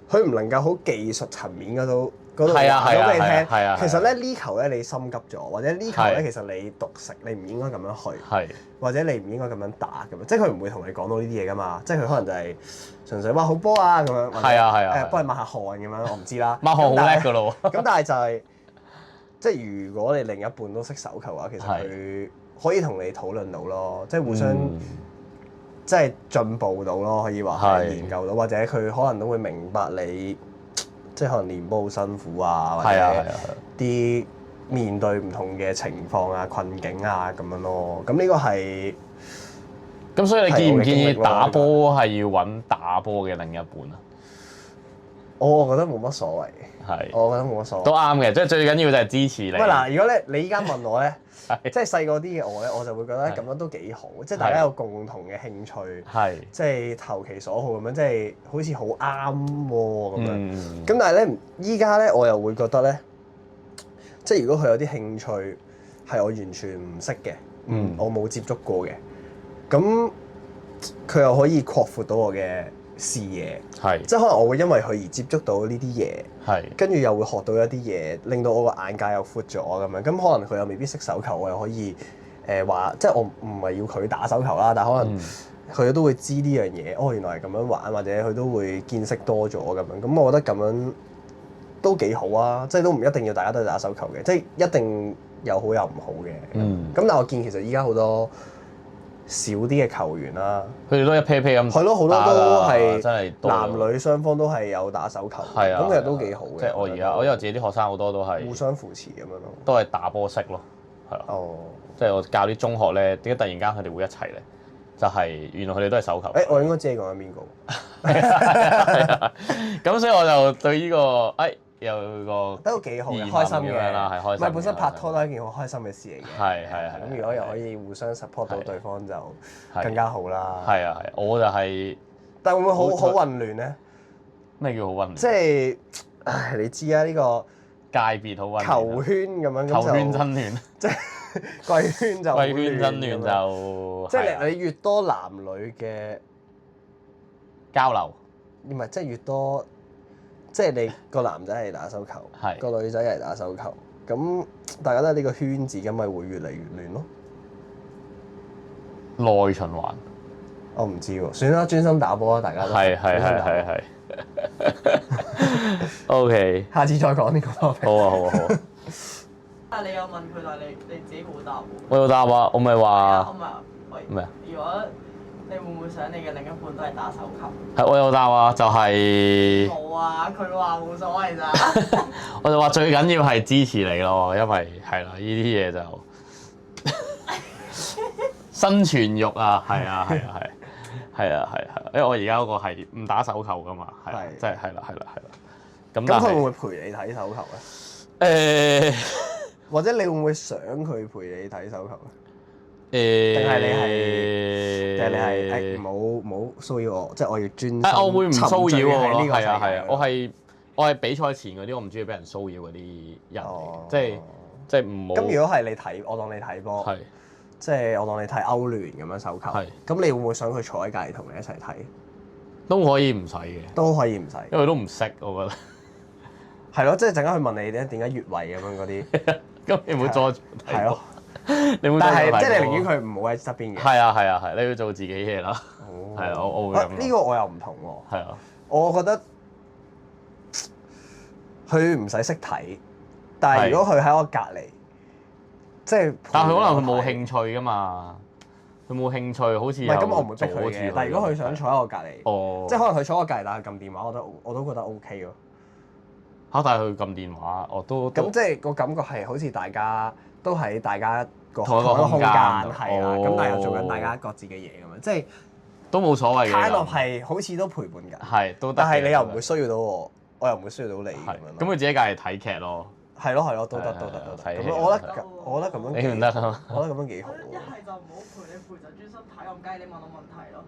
[SPEAKER 1] 佢唔能夠好技術層面嗰度
[SPEAKER 2] 係啊係啊
[SPEAKER 1] 話咗俾你聽。
[SPEAKER 2] 係啊，
[SPEAKER 1] 其實咧呢球咧你心急咗，或者呢球咧
[SPEAKER 2] 係
[SPEAKER 1] 其實你獨食，你唔應該咁樣去。
[SPEAKER 2] 係
[SPEAKER 1] 或者你唔應該咁樣打咁樣，即係佢唔會同你講到呢啲嘢噶嘛，即係佢可能就係純粹話好波啊咁樣，
[SPEAKER 2] 係啊係啊
[SPEAKER 1] 誒幫你抹下汗咁樣，我唔知啦。
[SPEAKER 2] 抹汗好叻㗎咯喎。
[SPEAKER 1] 咁但係就係即係如果你另一半都識手球嘅話，其實佢可以同你討論到咯，即係互相即係進步到咯，可以話係研究到，或者佢可能都會明白你即係可能練波好辛苦啊，或者啲面對唔同嘅情況啊、困境啊咁樣咯。咁呢個係
[SPEAKER 2] 咁所以你建唔建議打
[SPEAKER 1] 係
[SPEAKER 2] 波係要揾打波嘅另一半啊？
[SPEAKER 1] 我覺得冇乜所謂，
[SPEAKER 2] 係
[SPEAKER 1] 我覺得冇乜所謂。
[SPEAKER 2] 都啱嘅，即係最緊要就係支持你。
[SPEAKER 1] 喂嗱，如果你依家問我咧，即係細個啲嘅我咧，我就會覺得咁樣都幾好，即係大家有共同嘅興趣，
[SPEAKER 2] 係
[SPEAKER 1] 即係投其所好咁樣，即係好似好啱喎咁樣。
[SPEAKER 2] 嗯
[SPEAKER 1] 咁但係咧，依家咧我又會覺得咧，即係如果佢有啲興趣係我完全唔識嘅，我冇接觸過嘅，咁佢又可以擴闊到我嘅視野，
[SPEAKER 2] 係
[SPEAKER 1] 即係可能我會因為佢而接觸到呢啲嘢。
[SPEAKER 2] 係
[SPEAKER 1] 跟住又會學到一啲嘢，令到我個眼界又闊咗咁樣。咁可能佢又未必識手球，我又可以話，即係我唔係要佢打手球啦，但係可能佢都會知呢樣嘢。哦，原來係咁樣玩，或者佢都會見識多咗咁樣。咁我覺得咁樣都幾好啊！即係都唔一定要大家都係打手球嘅，即係一定有好有唔好嘅。咁但係我見其實依家好多少啲嘅球員啦，
[SPEAKER 2] 佢哋都一 pair pair 咁，
[SPEAKER 1] 係咯，好多都係
[SPEAKER 2] 真係多
[SPEAKER 1] 男女雙方都係有打手球，
[SPEAKER 2] 係啊，
[SPEAKER 1] 咁其實都幾好嘅。
[SPEAKER 2] 即係我而家，我因為自己啲學生好多都係
[SPEAKER 1] 互相扶持咁樣咯。
[SPEAKER 2] 都係打波識咯，係啊，
[SPEAKER 1] 哦，
[SPEAKER 2] 即係我教啲中學咧，點解突然間佢哋會一齊咧？就係原來佢哋都係手球。
[SPEAKER 1] 我應該知你講緊邊個？
[SPEAKER 2] 係啊，咁所以我就對呢個有個
[SPEAKER 1] 都幾好嘅，
[SPEAKER 2] 疑問
[SPEAKER 1] 開心嘅
[SPEAKER 2] 咁樣啦，係開心嘅。
[SPEAKER 1] 唔係本身拍拖都係一件好開心嘅事嚟嘅。
[SPEAKER 2] 係
[SPEAKER 1] 咁如果又可以互相 support 到對方就
[SPEAKER 2] 係
[SPEAKER 1] 更加好啦。
[SPEAKER 2] 係啊係，我就係
[SPEAKER 1] 但會唔會好
[SPEAKER 2] 好
[SPEAKER 1] 混亂咧？
[SPEAKER 2] 咩叫好混亂？
[SPEAKER 1] 即係唉，你知啊，呢個
[SPEAKER 2] 界別好混亂。
[SPEAKER 1] 球圈咁樣，
[SPEAKER 2] 球圈
[SPEAKER 1] 咁
[SPEAKER 2] 爭亂，
[SPEAKER 1] 就貴圈就
[SPEAKER 2] 貴圈爭亂
[SPEAKER 1] 亂咁樣
[SPEAKER 2] 就
[SPEAKER 1] 即
[SPEAKER 2] 係啊
[SPEAKER 1] 係你越多男女嘅
[SPEAKER 2] 交流。
[SPEAKER 1] 唔係，即係越多，即係你個男仔係打手球，
[SPEAKER 2] 係
[SPEAKER 1] 個女仔係打手球，咁大家都係呢個圈子，咁咪會越嚟越亂咯。
[SPEAKER 2] 內循環。
[SPEAKER 1] 我唔知喎，算啦，專心打波啦，大家都
[SPEAKER 2] 係
[SPEAKER 1] 專心打波
[SPEAKER 2] 係。OK，
[SPEAKER 1] 下次再講呢個 topic。
[SPEAKER 2] 好啊好啊好啊。
[SPEAKER 3] 但係你有問佢，但係你自己冇答喎。
[SPEAKER 2] 我有答啊，我咪
[SPEAKER 3] 我
[SPEAKER 2] 話
[SPEAKER 3] 咪話喂，
[SPEAKER 2] 咩啊？
[SPEAKER 3] 如果你會唔會想你嘅另一半都係打手球？
[SPEAKER 2] 係我有答啊，就係
[SPEAKER 3] 冇啊，佢話冇所謂咋。
[SPEAKER 2] 我就話最緊要係支持你咯，因為係啦，呢啲嘢就生存欲啊，係啊係啊係。係啊係啊，因為我而家嗰個係唔打手球噶嘛，係啊，即係係啦係啦係啦。咁
[SPEAKER 1] 咁佢會唔
[SPEAKER 2] 會
[SPEAKER 1] 會陪你睇手球咧？
[SPEAKER 2] 誒
[SPEAKER 1] 或者你會唔會想佢陪你睇手球咧？
[SPEAKER 2] 誒？
[SPEAKER 1] 定係你係誒唔好騷擾我，即係我要專心。
[SPEAKER 2] 我會唔騷擾我咯，
[SPEAKER 1] 呢個
[SPEAKER 2] 係啊係啊，
[SPEAKER 1] 世界
[SPEAKER 2] 我係比賽前嗰啲，我唔中意俾人騷擾嗰啲人嚟
[SPEAKER 1] 哦
[SPEAKER 2] 嘅，即係唔好。
[SPEAKER 1] 咁如果係你睇，我當你睇波，
[SPEAKER 2] 係
[SPEAKER 1] 即係我當你睇歐聯咁樣手球，
[SPEAKER 2] 係
[SPEAKER 1] 咁你會唔會想佢坐喺隔離同你一齊睇？
[SPEAKER 2] 都可以唔使嘅，
[SPEAKER 1] 都可以唔使。
[SPEAKER 2] 因為佢都唔識，我覺得。
[SPEAKER 1] 係咯，即係陣間佢問你點解越位咁樣嗰啲，
[SPEAKER 2] 咁你唔好阻住我睇
[SPEAKER 1] 係咯。
[SPEAKER 2] 你唔好阻住我睇波。
[SPEAKER 1] 但係即係你寧願佢唔好喺側邊嘅。
[SPEAKER 2] 係啊係啊係，你要做自己嘢啦。
[SPEAKER 1] 哦
[SPEAKER 2] 係啊，我會咁咯。
[SPEAKER 1] 呢個我又唔同喎。
[SPEAKER 2] 係啊，
[SPEAKER 1] 我覺得佢唔使識睇，但係如果佢喺我隔離，即係
[SPEAKER 2] 但係佢可能佢冇
[SPEAKER 1] 趣。
[SPEAKER 2] 興趣噶嘛。佢冇興趣，好似
[SPEAKER 1] 唔係咁，我唔會逼
[SPEAKER 2] 阻住
[SPEAKER 1] 佢嘅。但係如果佢想坐喺我隔離，
[SPEAKER 2] 哦，
[SPEAKER 1] 即係可能佢坐我隔離，但係佢撳電話，我都覺得 OK 咯。
[SPEAKER 2] 嚇！但係佢撳電話，我都
[SPEAKER 1] 咁即係個感覺係好似大家都喺大家
[SPEAKER 2] 同一個空間度
[SPEAKER 1] 係啦。咁但係又做緊大家各自嘅嘢咁樣，即係
[SPEAKER 2] 都冇所謂嘅。
[SPEAKER 1] 睇落係好似都陪伴緊，
[SPEAKER 2] 係都得嘅。
[SPEAKER 1] 但係你又唔會需要到我，我又唔會需要到你咁
[SPEAKER 2] 係
[SPEAKER 1] 樣。
[SPEAKER 2] 咁佢自己隔離睇劇咯。
[SPEAKER 1] 係咯，都得。
[SPEAKER 2] 睇戲
[SPEAKER 1] 咁我覺得咁樣
[SPEAKER 2] 你唔得啊？
[SPEAKER 1] 我覺得咁樣幾好
[SPEAKER 3] 我。一係就唔好陪你陪就專心睇，我唔介意你問我問題咯。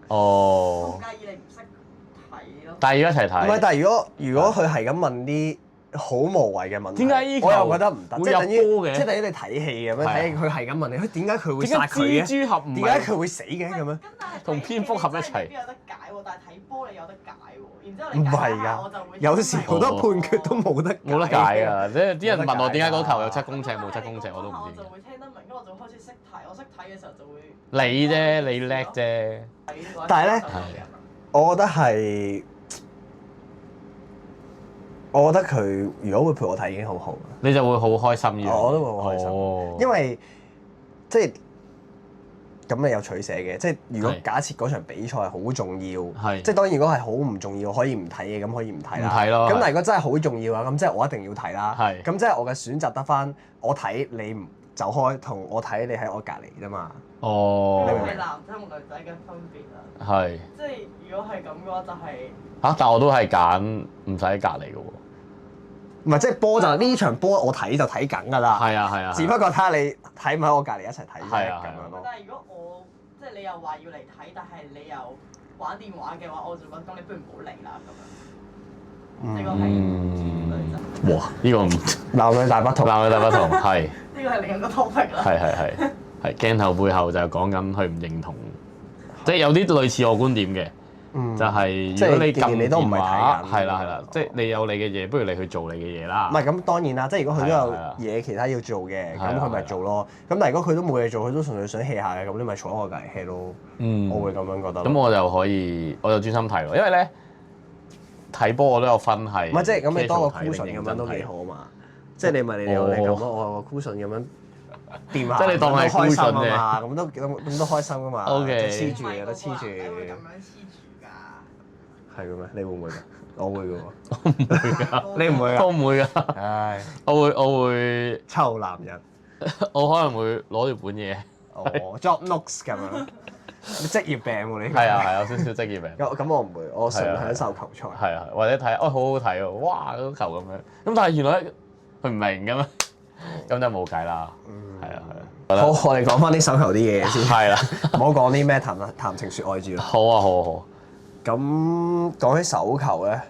[SPEAKER 2] 哦
[SPEAKER 3] 我唔。介意你唔識睇咯。
[SPEAKER 2] 但係要一齊睇。
[SPEAKER 1] 唔係，但係如果佢係咁問啲好無謂嘅問題，
[SPEAKER 2] 點解呢球
[SPEAKER 1] 我又覺得唔得，
[SPEAKER 2] 會
[SPEAKER 1] 即係等於
[SPEAKER 2] 入波嘅
[SPEAKER 1] 即係等於你睇戲咁樣
[SPEAKER 2] 係啊
[SPEAKER 1] 睇，佢係咁問你，佢點解佢會
[SPEAKER 2] 點解
[SPEAKER 1] 殺佢嘅？
[SPEAKER 2] 蜘蛛俠唔
[SPEAKER 1] 點解
[SPEAKER 2] 係？
[SPEAKER 1] 佢會死嘅咁樣？
[SPEAKER 3] 咁但係
[SPEAKER 2] 同蝙蝠俠一齊
[SPEAKER 3] 邊有得解喎？但係睇波你有得解喎。然之後
[SPEAKER 1] 唔
[SPEAKER 3] 你解
[SPEAKER 1] 係㗎
[SPEAKER 3] 下我就會
[SPEAKER 1] 有時好多判決都冇得
[SPEAKER 2] 冇得解㗎，即係啲人問我點解嗰球有
[SPEAKER 3] 咁
[SPEAKER 2] 7公尺冇7公尺，我都唔
[SPEAKER 3] 我
[SPEAKER 2] 知
[SPEAKER 3] 就會聽得明，跟住我就開始識睇。我識睇嘅時候就會
[SPEAKER 2] 你啫，你叻啫。
[SPEAKER 1] 但係咧我覺得係，我覺得佢如果會陪我睇已經好好，
[SPEAKER 2] 你就會好開心呢樣嘢。
[SPEAKER 1] 我都會好開心，
[SPEAKER 2] 哦
[SPEAKER 1] 因為即係咁你有取捨嘅，即係如果
[SPEAKER 2] 係
[SPEAKER 1] 假設嗰場比賽係好重要，
[SPEAKER 2] 係
[SPEAKER 1] 即係當然如果係好唔重要可以唔睇嘅，咁可以唔睇啦。
[SPEAKER 2] 唔睇咯
[SPEAKER 1] 咁但係如果真係好重要啊，咁即係我一定要睇啦。
[SPEAKER 2] 係
[SPEAKER 1] 咁即係我嘅選擇得翻，我睇你唔走開，同我睇你喺我隔離啫嘛。
[SPEAKER 2] 哦
[SPEAKER 3] 呢個係男仔同女仔嘅分別啦。
[SPEAKER 2] 係
[SPEAKER 3] 即係如果係咁嘅話，就係
[SPEAKER 2] 嚇，但我都係揀唔使隔離嘅喎。
[SPEAKER 1] 唔係即係波就呢場波我睇就睇緊㗎啦。
[SPEAKER 2] 係啊。
[SPEAKER 1] 只不過睇下你睇唔喺我隔離一齊睇啫
[SPEAKER 2] 係啊
[SPEAKER 1] 咁樣咯。
[SPEAKER 3] 但係如果我即係你又話要嚟睇，但係你又玩電話嘅話，我就覺得咁你不如唔好嚟啦咁樣。呢個係女仔。
[SPEAKER 2] 哇！呢個唔
[SPEAKER 1] 男女大不同。
[SPEAKER 2] 男女大不同，係
[SPEAKER 3] 呢個係另一個 topic 啦。
[SPEAKER 2] 係鏡頭背後就係講緊佢唔認同，即係有啲類似我觀點嘅。就係如果你
[SPEAKER 1] 即係你都唔係睇
[SPEAKER 2] 撳電話，
[SPEAKER 1] 緊
[SPEAKER 2] 係啦，即係你有你嘅嘢，不如你去做你嘅嘢啦。
[SPEAKER 1] 唔係咁當然啦，即係如果佢都有
[SPEAKER 2] 係啊
[SPEAKER 1] 嘢其他要做嘅，
[SPEAKER 2] 係啊
[SPEAKER 1] 咁佢咪做咯。咁但係如果佢都冇嘢做，佢都純粹想 hea 下嘅，咁你咪坐喺我隔離 hea 咯。我會咁樣覺得。
[SPEAKER 2] 咁我就可以，我就專心睇咯，因為咧睇波我都有分係。
[SPEAKER 1] 唔係即係咁，你多個
[SPEAKER 2] casual 睇
[SPEAKER 1] cushion
[SPEAKER 2] 定
[SPEAKER 1] 咁樣都
[SPEAKER 2] 認真睇
[SPEAKER 1] 幾好啊嘛。即係你咪你有你咁咯，我有個 cushion 咁樣掂下，
[SPEAKER 2] 即係你當係
[SPEAKER 1] 咁都開心
[SPEAKER 2] cushion 啫
[SPEAKER 1] 啊嘛，咁都開心噶嘛。
[SPEAKER 2] OK
[SPEAKER 1] 黐住有得黐住。
[SPEAKER 3] 你會咁樣黐住㗎？
[SPEAKER 1] 係嘅咩？你會唔會㗎？我會嘅喎。
[SPEAKER 2] 我唔會㗎，
[SPEAKER 1] 你唔會
[SPEAKER 2] 我
[SPEAKER 1] 㗎？
[SPEAKER 2] 唔會㗎，
[SPEAKER 1] 唉，
[SPEAKER 2] 我會，
[SPEAKER 1] 臭男人。
[SPEAKER 2] 我可能會攞住本嘢。
[SPEAKER 1] 哦，job notes 咁樣。你職業病喎你。
[SPEAKER 2] 係啊，有少少職業病。
[SPEAKER 1] 咁我唔會，我純享受球賽。
[SPEAKER 2] 係啊，或者睇，好好睇喎，哇嗰球咁樣。咁但係原來佢唔明嘅咩？咁就冇計啦。係啊。
[SPEAKER 1] 好，我哋講翻啲手球啲嘢先。
[SPEAKER 2] 係啦。
[SPEAKER 1] 唔好講啲咩談情説愛住啦。
[SPEAKER 2] 好啊，好。
[SPEAKER 1] 咁講起手球咧，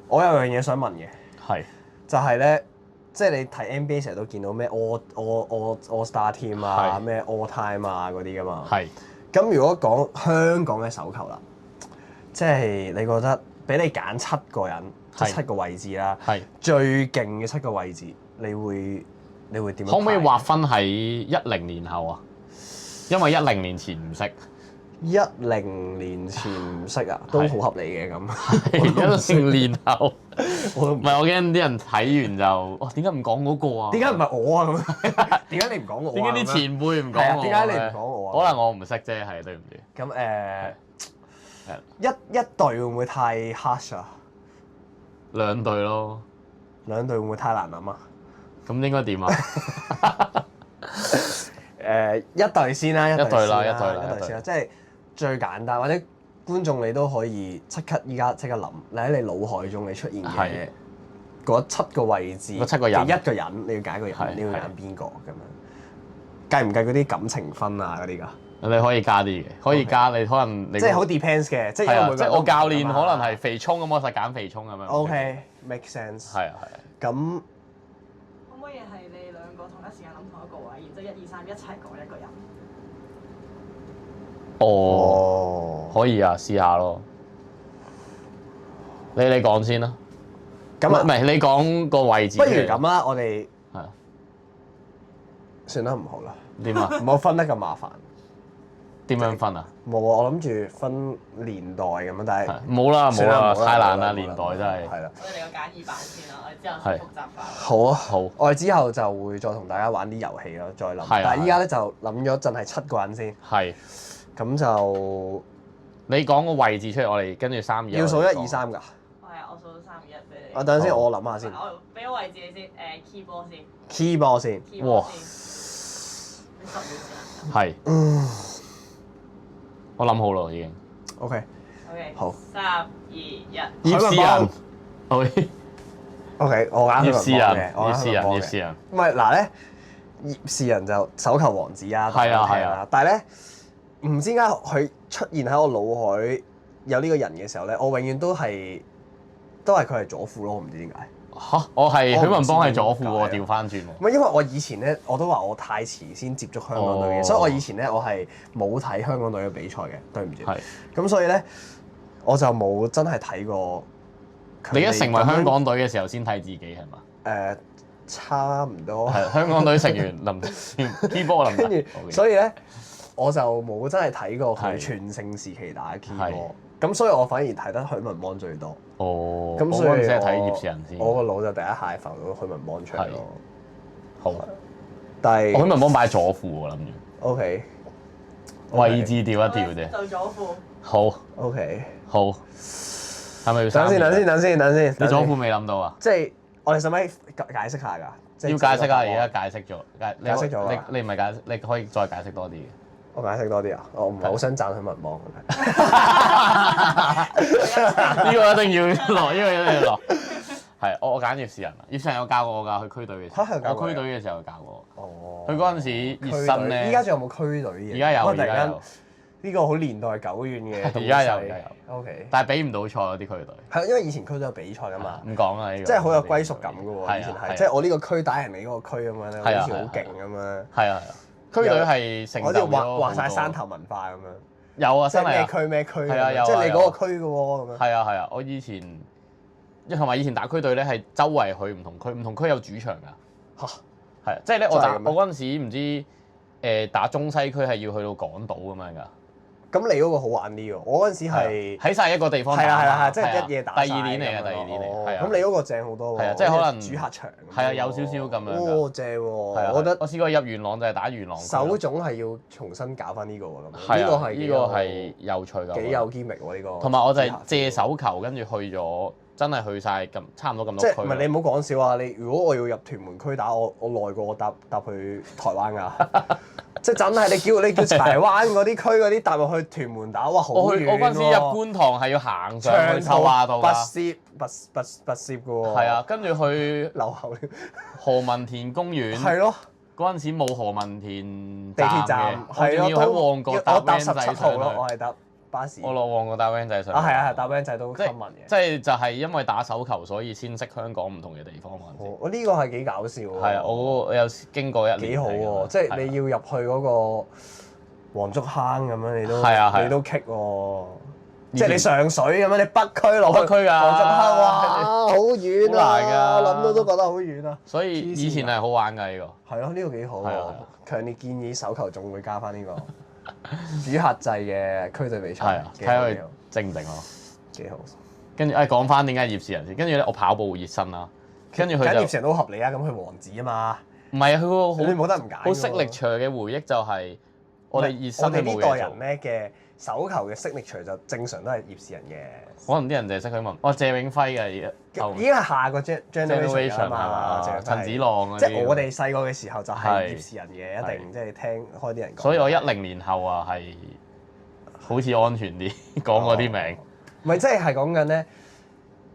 [SPEAKER 1] 我有樣嘢想問嘅，
[SPEAKER 2] 係。
[SPEAKER 1] 就係咧，即係你睇 NBA 成日都見到咩 All Star Team 啊，
[SPEAKER 2] 係
[SPEAKER 1] 咩 All Time 啊嗰啲噶嘛。
[SPEAKER 2] 係。
[SPEAKER 1] 咁如果講香港嘅手球啦，即係你覺得俾你揀7個人，即係
[SPEAKER 2] 係
[SPEAKER 1] 7個位置啦，
[SPEAKER 2] 係。
[SPEAKER 1] 最勁嘅7個位置，你會點樣？
[SPEAKER 2] 可唔可以劃分喺10年後啊？因為10年前唔識。
[SPEAKER 1] 10年前唔識啊，都好合理嘅咁。
[SPEAKER 2] 10年後，
[SPEAKER 1] 我都唔
[SPEAKER 2] 唔係我驚啲人睇完就，哇點解唔講嗰個啊？
[SPEAKER 1] 點解唔係我啊咁？點解你唔講我啊？
[SPEAKER 2] 點解啲前輩唔
[SPEAKER 1] 係啊
[SPEAKER 2] 講我？
[SPEAKER 1] 點解你唔講我啊
[SPEAKER 2] 可能我唔識啫，係對唔住。
[SPEAKER 1] 咁一隊會唔會太 harsh 啊？
[SPEAKER 2] 2隊咯，
[SPEAKER 1] 2隊會唔會太難諗啊？
[SPEAKER 2] 咁應該點啊？
[SPEAKER 1] 一隊先啦，
[SPEAKER 2] 一隊啦
[SPEAKER 1] 一隊先啦，即係最簡單，或者觀眾你都可以依家即刻諗，你喺你腦海中你出現嘅
[SPEAKER 2] 係
[SPEAKER 1] 嗰7個位置，
[SPEAKER 2] 嗰7個人
[SPEAKER 1] 嘅一個人，你要揀一個人，
[SPEAKER 2] 係
[SPEAKER 1] 你要揀邊個咁樣？計唔計嗰啲感情分啊嗰啲㗎？
[SPEAKER 2] 你可以加啲嘅，可以加你可能你
[SPEAKER 1] 即係好 depends 嘅，即係因
[SPEAKER 2] 係啊，
[SPEAKER 1] 為每個人都
[SPEAKER 2] 即係我教練
[SPEAKER 1] 唔同㗎嘛
[SPEAKER 2] 可能係肥聰咁，我實揀肥聰咁樣。
[SPEAKER 1] OK，make sense。
[SPEAKER 2] 係啊。
[SPEAKER 1] 咁
[SPEAKER 3] 可唔可以係你兩個同一時間諗同一個位，然之後1、2、3一齊講一個人？
[SPEAKER 2] 哦，可以啊，試下咯。你講先啦。
[SPEAKER 1] 咁啊
[SPEAKER 2] 唔係你講個位置。
[SPEAKER 1] 不如咁啦，我哋
[SPEAKER 2] 係啊
[SPEAKER 1] 算啦，唔好啦，
[SPEAKER 2] 點啊？
[SPEAKER 1] 唔好分得咁麻煩。
[SPEAKER 2] 點樣分啊？
[SPEAKER 1] 冇啊，我諗住分年代咁樣，但係
[SPEAKER 2] 冇啦冇
[SPEAKER 1] 算啦
[SPEAKER 2] 啦，
[SPEAKER 1] 冇啦
[SPEAKER 2] 太難啦，
[SPEAKER 1] 冇啦
[SPEAKER 2] 年代真係。
[SPEAKER 1] 係啦。
[SPEAKER 3] 我哋嚟個簡易版先啦，我哋之後先複雜化。
[SPEAKER 1] 好啊，
[SPEAKER 2] 好
[SPEAKER 1] 我哋之後就會再同大家玩啲遊戲咯，再諗。
[SPEAKER 2] 係啊
[SPEAKER 1] 但係依家咧就諗咗淨係7個人先，
[SPEAKER 2] 係。
[SPEAKER 1] 咁就
[SPEAKER 2] 你講個位置出嚟，我哋跟住3、2。
[SPEAKER 1] 要數1、2、3㗎。
[SPEAKER 3] 係啊，我數到3、2、1俾你。
[SPEAKER 1] 啊，等陣先，
[SPEAKER 2] 好
[SPEAKER 1] 我諗下先。
[SPEAKER 3] 我俾個位置你先，keyboard 先
[SPEAKER 1] keyboard 先。
[SPEAKER 3] ，keyboard
[SPEAKER 2] 哇
[SPEAKER 3] 先。你10秒先。
[SPEAKER 2] 係。我諗好咯，已經。
[SPEAKER 1] OK。
[SPEAKER 3] OK。
[SPEAKER 1] 好。
[SPEAKER 3] 3、2、1。
[SPEAKER 2] 葉詩人。OK。
[SPEAKER 1] OK，我揀
[SPEAKER 2] 葉
[SPEAKER 1] 佢
[SPEAKER 2] 詩人。
[SPEAKER 1] 我
[SPEAKER 2] 葉詩人。葉
[SPEAKER 1] 嘅。
[SPEAKER 2] 詩人。
[SPEAKER 1] 唔係嗱咧，葉詩人就手球王子啊，
[SPEAKER 2] 係啊
[SPEAKER 1] 大家聽啦
[SPEAKER 2] 係啊。
[SPEAKER 1] 但係咧，唔知點解佢出現喺我腦海有呢個人嘅時候咧，我永遠都係佢係左輔咯，我唔知點解。
[SPEAKER 2] 嚇！我係許文邦係左副喎，
[SPEAKER 1] 我唔知點解
[SPEAKER 2] 調翻轉喎。
[SPEAKER 1] 唔係因為我以前咧，我都話我太遲先接觸香港隊嘅，
[SPEAKER 2] 哦
[SPEAKER 1] 所以我以前咧我係冇睇香港隊嘅比賽嘅，對唔住。
[SPEAKER 2] 係。
[SPEAKER 1] 咁所以咧，我就冇真係睇過。
[SPEAKER 2] 你一成為香港隊嘅時候先睇自己係嘛？
[SPEAKER 1] 差唔多。
[SPEAKER 2] 係香港隊成員林 keyboard 林。
[SPEAKER 1] 跟住，所以咧，我就冇真係睇過佢
[SPEAKER 2] 係
[SPEAKER 1] 全盛時期打嘅 keyboard。
[SPEAKER 2] 係
[SPEAKER 1] 咁所以我反而睇得許文邦最多。
[SPEAKER 2] 哦。
[SPEAKER 1] 咁所以
[SPEAKER 2] 我嗰陣時係睇葉詩人先。
[SPEAKER 1] 我個腦就第一下浮到許文邦出嚟咯。
[SPEAKER 2] 好。
[SPEAKER 1] 但係
[SPEAKER 2] 我許文邦擺左副喎，諗住。
[SPEAKER 1] OK。
[SPEAKER 2] 位置調一調啫。
[SPEAKER 3] 就左副。
[SPEAKER 2] 好。
[SPEAKER 1] OK。
[SPEAKER 2] 好。係咪要
[SPEAKER 1] 等先，等先，等先，等先。
[SPEAKER 2] 你左副未諗到啊？
[SPEAKER 1] 即係我哋使唔使解釋下㗎？即係
[SPEAKER 2] 要解釋啊！而家解釋咗，
[SPEAKER 1] 解釋咗啦
[SPEAKER 2] 你唔係解釋，你可以再解釋多啲嘅。
[SPEAKER 1] 我解釋多啲啊！我唔係好想讚許文邦。
[SPEAKER 2] 呢個一定要落，呢個一定要落。係，我揀葉詩人啊！葉詩人有教過我㗎，去區隊嘅時候。
[SPEAKER 1] 嚇係教過你
[SPEAKER 2] 我區隊嘅時候教過我。
[SPEAKER 1] 哦。
[SPEAKER 2] 佢嗰陣時熱身咧。
[SPEAKER 1] 依家仲有冇區隊嘅？
[SPEAKER 2] 而家有，
[SPEAKER 1] 突然間
[SPEAKER 2] 而家有。
[SPEAKER 1] 呢個好年代久遠嘅。
[SPEAKER 2] 而家有，而家有。
[SPEAKER 1] OK。
[SPEAKER 2] 但係比唔到賽嗰啲區隊。
[SPEAKER 1] 係因為以前區都有比賽㗎嘛。
[SPEAKER 2] 唔講啦，呢個。
[SPEAKER 1] 即係好有歸屬感㗎喎，
[SPEAKER 2] 係
[SPEAKER 1] 以前係，
[SPEAKER 2] 啊
[SPEAKER 1] 即係我呢個區打人哋嗰個區咁樣咧，我以
[SPEAKER 2] 係啊
[SPEAKER 1] 前好勁咁樣，
[SPEAKER 2] 係啊係啊，區隊係成
[SPEAKER 1] 我
[SPEAKER 2] 就咗
[SPEAKER 1] 哋畫晒
[SPEAKER 2] 好多
[SPEAKER 1] 山頭文化咁樣，
[SPEAKER 2] 有啊，
[SPEAKER 1] 即係咩
[SPEAKER 2] 真係啊，
[SPEAKER 1] 區咩區咁
[SPEAKER 2] 係啊有啊
[SPEAKER 1] 樣，即係你
[SPEAKER 2] 有啊
[SPEAKER 1] 嗰個區嘅喎咁樣。
[SPEAKER 2] 係啊係啊，我以前同埋以前打區隊咧係周圍去唔同區，唔同區有主場㗎。
[SPEAKER 1] 嚇！
[SPEAKER 2] 係啊，即係咧我
[SPEAKER 1] 真係咁咩
[SPEAKER 2] 嗰陣時唔知打中西區係要去到港島咁樣㗎。
[SPEAKER 1] 咁你嗰個好玩啲喎，我嗰陣時係
[SPEAKER 2] 喺晒一個地方打。
[SPEAKER 1] 係啊係啊係啊，即
[SPEAKER 2] 係啊
[SPEAKER 1] 係一夜打
[SPEAKER 2] 第二年嚟嘅，第二年嚟。係啊。
[SPEAKER 1] 咁你嗰個正好多喎。
[SPEAKER 2] 係啊即係可能
[SPEAKER 1] 主客場。
[SPEAKER 2] 係啊，有少少咁樣㗎。
[SPEAKER 1] 哦，正喎！
[SPEAKER 2] 係啊，
[SPEAKER 1] 我覺得
[SPEAKER 2] 我試過入元朗就係打元朗區咯。
[SPEAKER 1] 手總係要重新搞翻呢個喎咁。
[SPEAKER 2] 係啊，
[SPEAKER 1] 呢個係
[SPEAKER 2] 呢個係有趣㗎。
[SPEAKER 1] 幾有 gimmick 喎呢個。
[SPEAKER 2] 同埋我就係借手球，跟住去咗，真係去晒咁差唔多咁多區。
[SPEAKER 1] 即係唔係你唔好講笑啊！你如果我要入屯門區打，我耐過我搭去台灣㗎。即係真係你叫柴灣嗰啲區嗰啲搭入去屯門打，哇好遠喎！
[SPEAKER 2] 我嗰陣時入觀塘係要行上去秀華道
[SPEAKER 1] 拔
[SPEAKER 2] 㗎。
[SPEAKER 1] 攝嘅喎。
[SPEAKER 2] 係啊，跟住去
[SPEAKER 1] 流後
[SPEAKER 2] 何文田公園。
[SPEAKER 1] 係咯，
[SPEAKER 2] 嗰陣時冇何文田
[SPEAKER 1] 地鐵站
[SPEAKER 2] 我
[SPEAKER 1] 係咯，
[SPEAKER 2] 仲要喺旺角搭
[SPEAKER 1] 我搭
[SPEAKER 2] van 仔上
[SPEAKER 1] 17號咯，我
[SPEAKER 2] 去。
[SPEAKER 1] 係搭巴士。
[SPEAKER 2] 我落旺角搭 van 仔上去。
[SPEAKER 1] 啊係啊係搭 van 仔都
[SPEAKER 2] 即
[SPEAKER 1] common
[SPEAKER 2] 係
[SPEAKER 1] 嘅。
[SPEAKER 2] 即係就係因為打手球，所以先識香港唔同嘅地方嗰陣時。
[SPEAKER 1] 我呢個係幾搞笑喎。
[SPEAKER 2] 係啊，我有經過一年。
[SPEAKER 1] 幾好喎！即係你要入去嗰個黃竹坑咁樣，你都
[SPEAKER 2] 係啊係啊
[SPEAKER 1] 你都棘喎。
[SPEAKER 2] 以前
[SPEAKER 1] 即係你上水咁樣，你北區落去
[SPEAKER 2] 北區㗎
[SPEAKER 1] 黃竹坑，哇好遠
[SPEAKER 2] 好難
[SPEAKER 1] 啊！
[SPEAKER 2] 㗎
[SPEAKER 1] 諗到都覺得好遠啊！
[SPEAKER 2] 所以以前係好玩㗎呢個。
[SPEAKER 1] 係咯，呢個幾好喎
[SPEAKER 2] 係啊係啊！
[SPEAKER 1] 強烈建議手球總會加翻呢個主客制嘅區隊比賽。
[SPEAKER 2] 係啊，睇下佢正唔正咯。
[SPEAKER 1] 幾好。
[SPEAKER 2] 跟住講翻點解葉詩人先，跟住咧我跑步熱身啦，跟住佢就
[SPEAKER 1] 揀葉成都合理啊！咁佢王子啊嘛，
[SPEAKER 2] 唔係啊，佢個
[SPEAKER 1] 你
[SPEAKER 2] 好
[SPEAKER 1] 冇得唔揀㗎喎。
[SPEAKER 2] 好識力場嘅回憶就係我哋熱身
[SPEAKER 1] 我哋
[SPEAKER 2] 係冇嘢
[SPEAKER 1] 呢代人
[SPEAKER 2] 做。
[SPEAKER 1] 咧嘅手球嘅 signature 就正常都係葉氏人嘅。
[SPEAKER 2] 可能啲人就係識佢問，哦謝永輝嘅而家
[SPEAKER 1] 已經係下個 generation
[SPEAKER 2] 係
[SPEAKER 1] 啊嘛，
[SPEAKER 2] 嘛？陳子朗嗰啲
[SPEAKER 1] 即係我哋細個嘅時候就係
[SPEAKER 2] 係
[SPEAKER 1] 葉氏人嘅，一定即係聽開啲人講。
[SPEAKER 2] 所以我10年後啊係好似安全啲講嗰啲名。
[SPEAKER 1] 唔係即係講緊咧，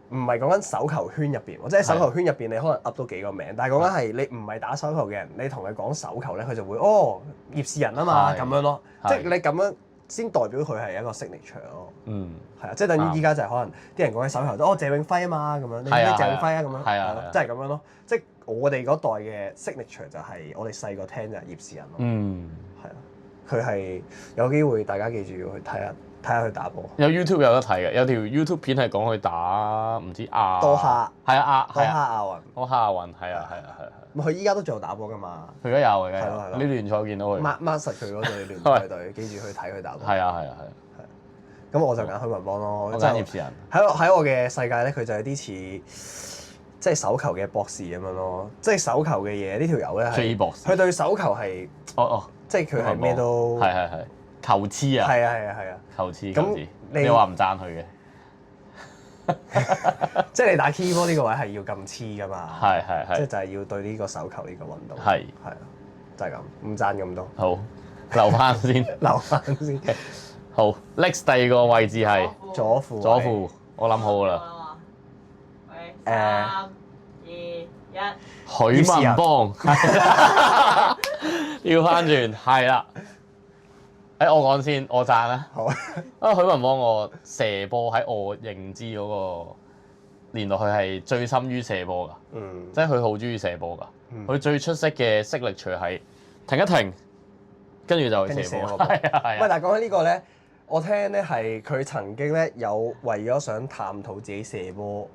[SPEAKER 1] 唔係講緊手球圈入邊，或者喺手球圈入邊你可能噏到幾個名，但係講緊係你唔係打手球嘅人，你同佢講手球咧，佢就會哦葉氏人啊嘛
[SPEAKER 2] 係
[SPEAKER 1] 咁樣咯，
[SPEAKER 2] 係
[SPEAKER 1] 即係你咁樣先代表佢係一個 signature 咯。
[SPEAKER 2] 嗯，
[SPEAKER 1] 係啊，即係等於依家就係可能啲人講起手球都哦謝永輝啊嘛咁樣，你知唔知
[SPEAKER 2] 係啊
[SPEAKER 1] 謝永輝啊咁樣？
[SPEAKER 2] 係啊係啊
[SPEAKER 1] 即係咁樣咯。即係我哋嗰代嘅 signature 就係我哋細個聽就係葉氏人咯。
[SPEAKER 2] 嗯，
[SPEAKER 1] 係啊，佢係有機會大家記住要去睇下睇下佢打波。
[SPEAKER 2] 有 YouTube 有得睇嘅，有條 YouTube 片係講佢打唔知
[SPEAKER 1] 多哈
[SPEAKER 2] 係啊
[SPEAKER 1] 多哈亞運，
[SPEAKER 2] 多哈亞運係啊。
[SPEAKER 1] 佢依家都仲有打波㗎嘛？
[SPEAKER 2] 佢而家有嘅，
[SPEAKER 1] 係咯係咯
[SPEAKER 2] 呢聯賽見到佢。
[SPEAKER 1] mark 實佢嗰隊聯賽隊，記住去睇佢打波。
[SPEAKER 2] 係啊。
[SPEAKER 1] 咁我就揀許文邦咯。
[SPEAKER 2] 我揀葉士人。
[SPEAKER 1] 喺我嘅世界咧，佢就有啲似即係手球嘅博士咁樣咯。即係手球嘅嘢，呢條友咧係佢對手球係即係佢係咩都
[SPEAKER 2] 係球痴啊！
[SPEAKER 1] 係啊！
[SPEAKER 2] 球痴。
[SPEAKER 1] 咁
[SPEAKER 2] 你話唔讚佢嘅？
[SPEAKER 1] 即係你打 keyboard 呢個位係要咁黐㗎嘛？
[SPEAKER 2] 係。
[SPEAKER 1] 即係就係要對呢個手球呢個運動。
[SPEAKER 2] 係
[SPEAKER 1] 就係咁，唔讚咁多。
[SPEAKER 2] 好，留翻先。
[SPEAKER 1] 留翻先。
[SPEAKER 2] 好 ，next 第二個位置係
[SPEAKER 1] 左副，
[SPEAKER 2] 我諗好㗎啦。
[SPEAKER 3] 3、2、1，
[SPEAKER 2] 許文邦。調翻轉，係啦。我講先，我讚啦。
[SPEAKER 1] 好。
[SPEAKER 2] 許文邦個射波喺我認知嗰個年代，佢係最深於射波㗎。即係佢好中意射波㗎。佢最出色嘅色力錘係停一停，跟住就去射波。係啊。
[SPEAKER 1] 喂，但係講起呢個咧，我聽咧係佢曾經咧有為咗想探討自己射波，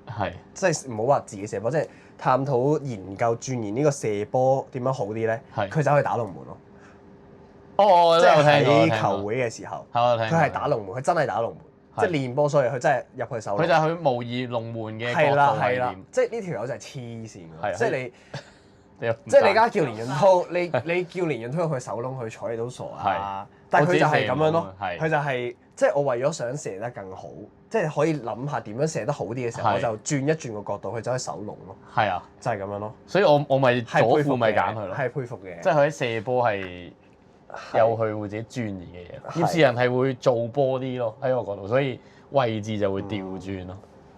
[SPEAKER 1] 即係唔好話自己射波，即係探討研究鑽研呢個射波點樣好啲咧。佢走去打龍門咯。即係喺球會嘅時候，佢係打龍門，佢真係打龍門，即係練波，所以佢真係入去守。
[SPEAKER 2] 佢就係佢模擬龍門嘅角度係點？
[SPEAKER 1] 即係呢條友就係黐線㗎，即係你
[SPEAKER 2] 即係
[SPEAKER 1] 你而家叫連潤滔，你叫連潤滔去守窿去坐你都傻啊！但係佢就係咁樣咯，佢就係即係我為咗想射得更好，即係可以諗下點樣射得好啲嘅時候，我就轉一轉個角度去走去守籠咯。
[SPEAKER 2] 係啊，
[SPEAKER 1] 就係咁樣咯。
[SPEAKER 2] 所以我咪左副咪揀佢咯。
[SPEAKER 1] 係佩服嘅。
[SPEAKER 2] 即係佢喺射波係有佢會自己鑽研嘅嘢。葉士人係會做波啲咯，喺我角度，所以位置就會調轉咯。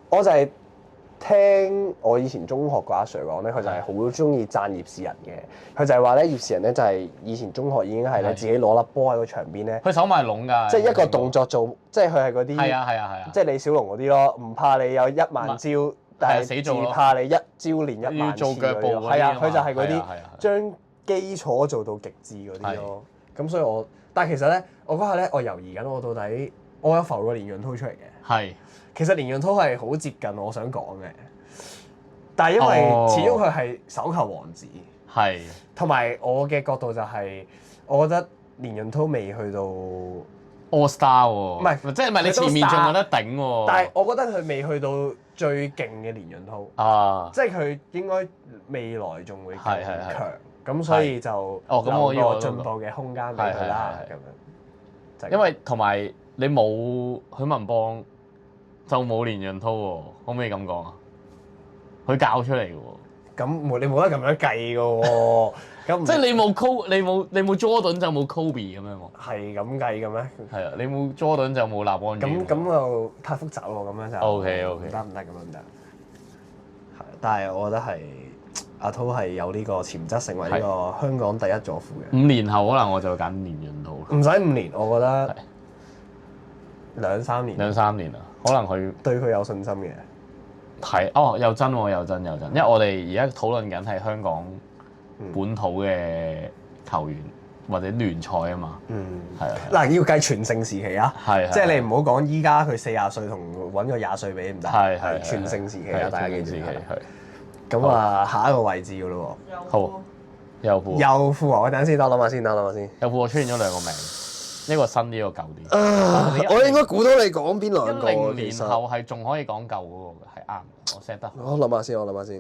[SPEAKER 1] 我就係聽我以前中學個阿 Sir 講咧，佢就係好中意讚葉士人嘅。佢就係話咧，葉士人咧就係以前中學已經係咧自己攞粒波喺個場邊咧，
[SPEAKER 2] 佢守埋籠㗎，
[SPEAKER 1] 即係一個動作做，即係佢係嗰啲
[SPEAKER 2] 係啊，
[SPEAKER 1] 即係李小龍嗰啲咯，唔怕你有1萬招，但係只怕你一招練1萬次嗰啲咯。係啊，佢就係嗰啲將基礎做到極致嗰啲咯。咁所以但係其實咧，我嗰下咧，我猶豫緊，我到底我有浮過連潤滔出嚟嘅。
[SPEAKER 2] 係。
[SPEAKER 1] 其實連潤滔係好接近我想講嘅，但係因為始終佢係手球王子，
[SPEAKER 2] 係，
[SPEAKER 1] 同埋我嘅角度就係，我覺得連潤滔未去到
[SPEAKER 2] All Star 喎，唔
[SPEAKER 1] 係
[SPEAKER 2] 即係你前面仲有得頂喎，
[SPEAKER 1] 但係我覺得佢未去到最勁嘅連潤滔啊，即係佢應該未來仲會更強，咁所以就留個進步嘅空間俾佢啦，咁樣。
[SPEAKER 2] 因為同埋你冇許文邦。就冇連潤滔喎，可唔可以咁講啊？佢教出嚟嘅喎。
[SPEAKER 1] 咁你冇得咁樣計嘅喎。咁
[SPEAKER 2] 即係你冇 Jordan 就冇 Kobe 咁樣喎。
[SPEAKER 1] 係咁計嘅咩？
[SPEAKER 2] 係啊，你冇 Jordan 就冇立安基。
[SPEAKER 1] 咁就太複雜咯，咁樣就。
[SPEAKER 2] OK。
[SPEAKER 1] 唔得咁樣唔得。係，但係我覺得係阿滔係有呢個潛質成為呢個香港第一左副嘅。
[SPEAKER 2] 5年後可能我就揀連潤滔。
[SPEAKER 1] 唔使5年，我覺得2-3年。
[SPEAKER 2] 2-3年啊！可能佢
[SPEAKER 1] 對佢有信心嘅，
[SPEAKER 2] 又真，因為我哋而家討論緊係香港本土嘅球員或者聯賽啊嘛，係啊。
[SPEAKER 1] 嗱，要計全盛時期啊，即係你唔好講依家佢40歲同揾個20歲比唔得，係全盛時期啊，大家記住。咁啊，下一個位置噶咯喎，
[SPEAKER 2] 好，
[SPEAKER 1] 右副啊，我等陣先，等我諗下先。
[SPEAKER 2] 右副我出現咗2個名。呢個新啲，呢個舊
[SPEAKER 1] 啲。我應該估到你講邊兩個。
[SPEAKER 2] 10年後係仲可以講舊嗰個嘅，係啱。我 set 得。
[SPEAKER 1] 我諗下先。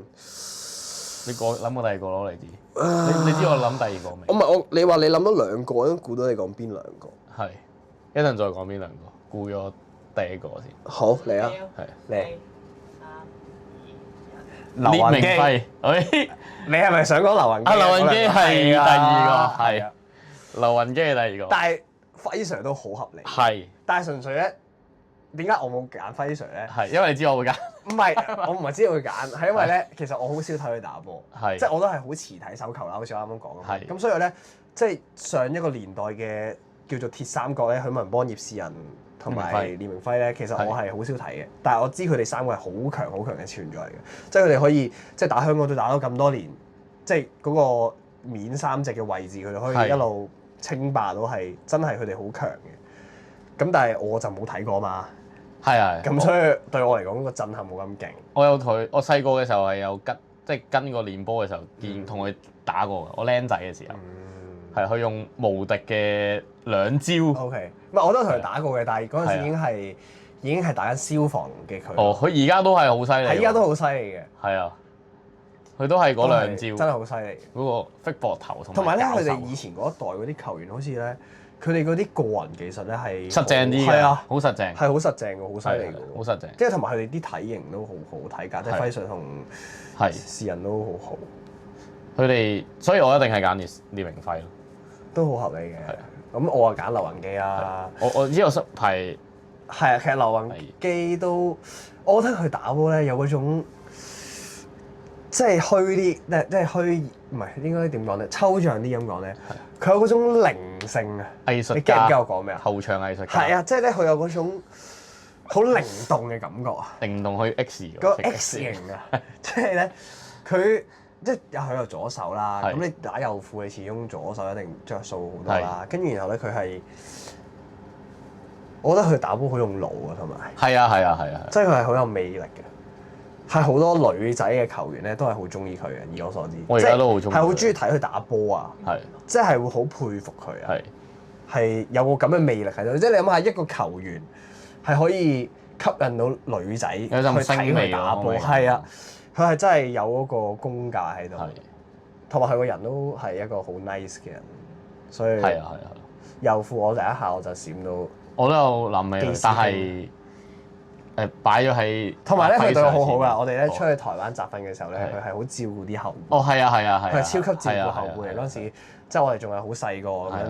[SPEAKER 2] 你諗過第二個咯？你知？你知我諗第二個未？
[SPEAKER 1] 我唔係你話你諗到2個，我應該估到你講邊2個。
[SPEAKER 2] 係。一陣再講邊2個，估咗第一個先。
[SPEAKER 1] 好，嚟啊！
[SPEAKER 2] 係。
[SPEAKER 1] 嚟。
[SPEAKER 2] 劉雲基。
[SPEAKER 1] 你係咪想講劉雲基？
[SPEAKER 2] 劉雲基係第2個，係。劉雲基係第2個。
[SPEAKER 1] 但係輝 Sir 都好合理，
[SPEAKER 2] 係，
[SPEAKER 1] 但係純粹咧，點解我冇揀輝 Sir 咧？
[SPEAKER 2] 係，因為你知我會揀。
[SPEAKER 1] 唔係，我唔係知道會揀，係因為咧，其實我好少睇佢打波，即係我都係好遲睇手球啦，好似我啱啱講咁。咁所以咧，即係上一個年代嘅叫做鐵三角咧，許文邦、葉士人同埋連明輝咧，其實我係好少睇嘅。但係我知佢哋3個係好強嘅存在嘅，即係佢哋可以即係打香港都打咗咁多年，即係嗰個面3席嘅位置，佢哋可以一路稱霸到係真係佢哋好強嘅。咁但係我就冇睇過嘛。
[SPEAKER 2] 係啊，
[SPEAKER 1] 咁所以對我嚟講個震撼冇咁勁。
[SPEAKER 2] 我有同佢，我細個嘅時候係有跟過練波嘅時候同佢打過嘅。我僆仔嘅時候係佢用無敵嘅兩招。
[SPEAKER 1] OK， 唔係我都同佢打過嘅，但係嗰陣時已經係打緊消防嘅佢。
[SPEAKER 2] 哦，佢而家都係好犀利。
[SPEAKER 1] 係依家都好犀利嘅。
[SPEAKER 2] 係啊，佢都係嗰兩招，
[SPEAKER 1] 真係好犀利。
[SPEAKER 2] 嗰個 flick 膊頭
[SPEAKER 1] 同埋咧，佢哋以前嗰一代嗰啲球員好似咧，佢哋嗰啲個人技術咧係
[SPEAKER 2] 實淨啲嘅，
[SPEAKER 1] 係啊，
[SPEAKER 2] 好實淨，
[SPEAKER 1] 係好實淨嘅，好犀利嘅，
[SPEAKER 2] 好實淨。
[SPEAKER 1] 即係同埋佢哋啲體型都好好睇㗎，即係輝瑞同士人都好好。
[SPEAKER 2] 佢哋，所以我一定係揀列明輝咯，
[SPEAKER 1] 都好合理嘅。咁我啊揀劉雲基啦。
[SPEAKER 2] 我呢個排
[SPEAKER 1] 係啊，其實劉雲基都，我覺得佢打波咧有嗰種即係虛啲，即係虛，唔係應該點講咧？抽象啲咁講咧，佢有嗰種靈性啊！
[SPEAKER 2] 藝術家，
[SPEAKER 1] 你記唔記得我講咩啊？
[SPEAKER 2] 後場藝術家。
[SPEAKER 1] 係啊，即係咧佢有嗰種好靈動嘅感覺啊！
[SPEAKER 2] 靈動去 X
[SPEAKER 1] 個 X 型啊！即係咧佢即係佢有左手啦，咁你打右副你始終左手一定着數好多啦。跟住然後咧佢係，我覺得佢打波好用腦啊，同埋
[SPEAKER 2] 係啊，
[SPEAKER 1] 即係佢係好有魅力嘅。係好多女仔嘅球員咧，都係好中意佢嘅。以我所知，
[SPEAKER 2] 我而家都好中意，
[SPEAKER 1] 係好中意睇佢打波啊！
[SPEAKER 2] 係，
[SPEAKER 1] 即係會好佩服佢啊！
[SPEAKER 2] 係，
[SPEAKER 1] 係有個咁嘅魅力喺度。即係你諗下，一個球員係可以吸引到女仔去睇佢打波，係啊！佢係真係有嗰個功架喺度，同埋佢個人都係一個好 nice 嘅人，所以
[SPEAKER 2] 係啊。
[SPEAKER 1] 右副我第一下我就閃到，
[SPEAKER 2] 我都有諗起，但係擺咗喺，
[SPEAKER 1] 同埋咧佢對我好好㗎。我哋咧出去台灣集訓嘅時候咧，佢係好照顧啲後輩。
[SPEAKER 2] 哦，係啊，
[SPEAKER 1] 佢係超級照顧後輩嚟。嗰陣時，即係我哋仲係好細個咁樣，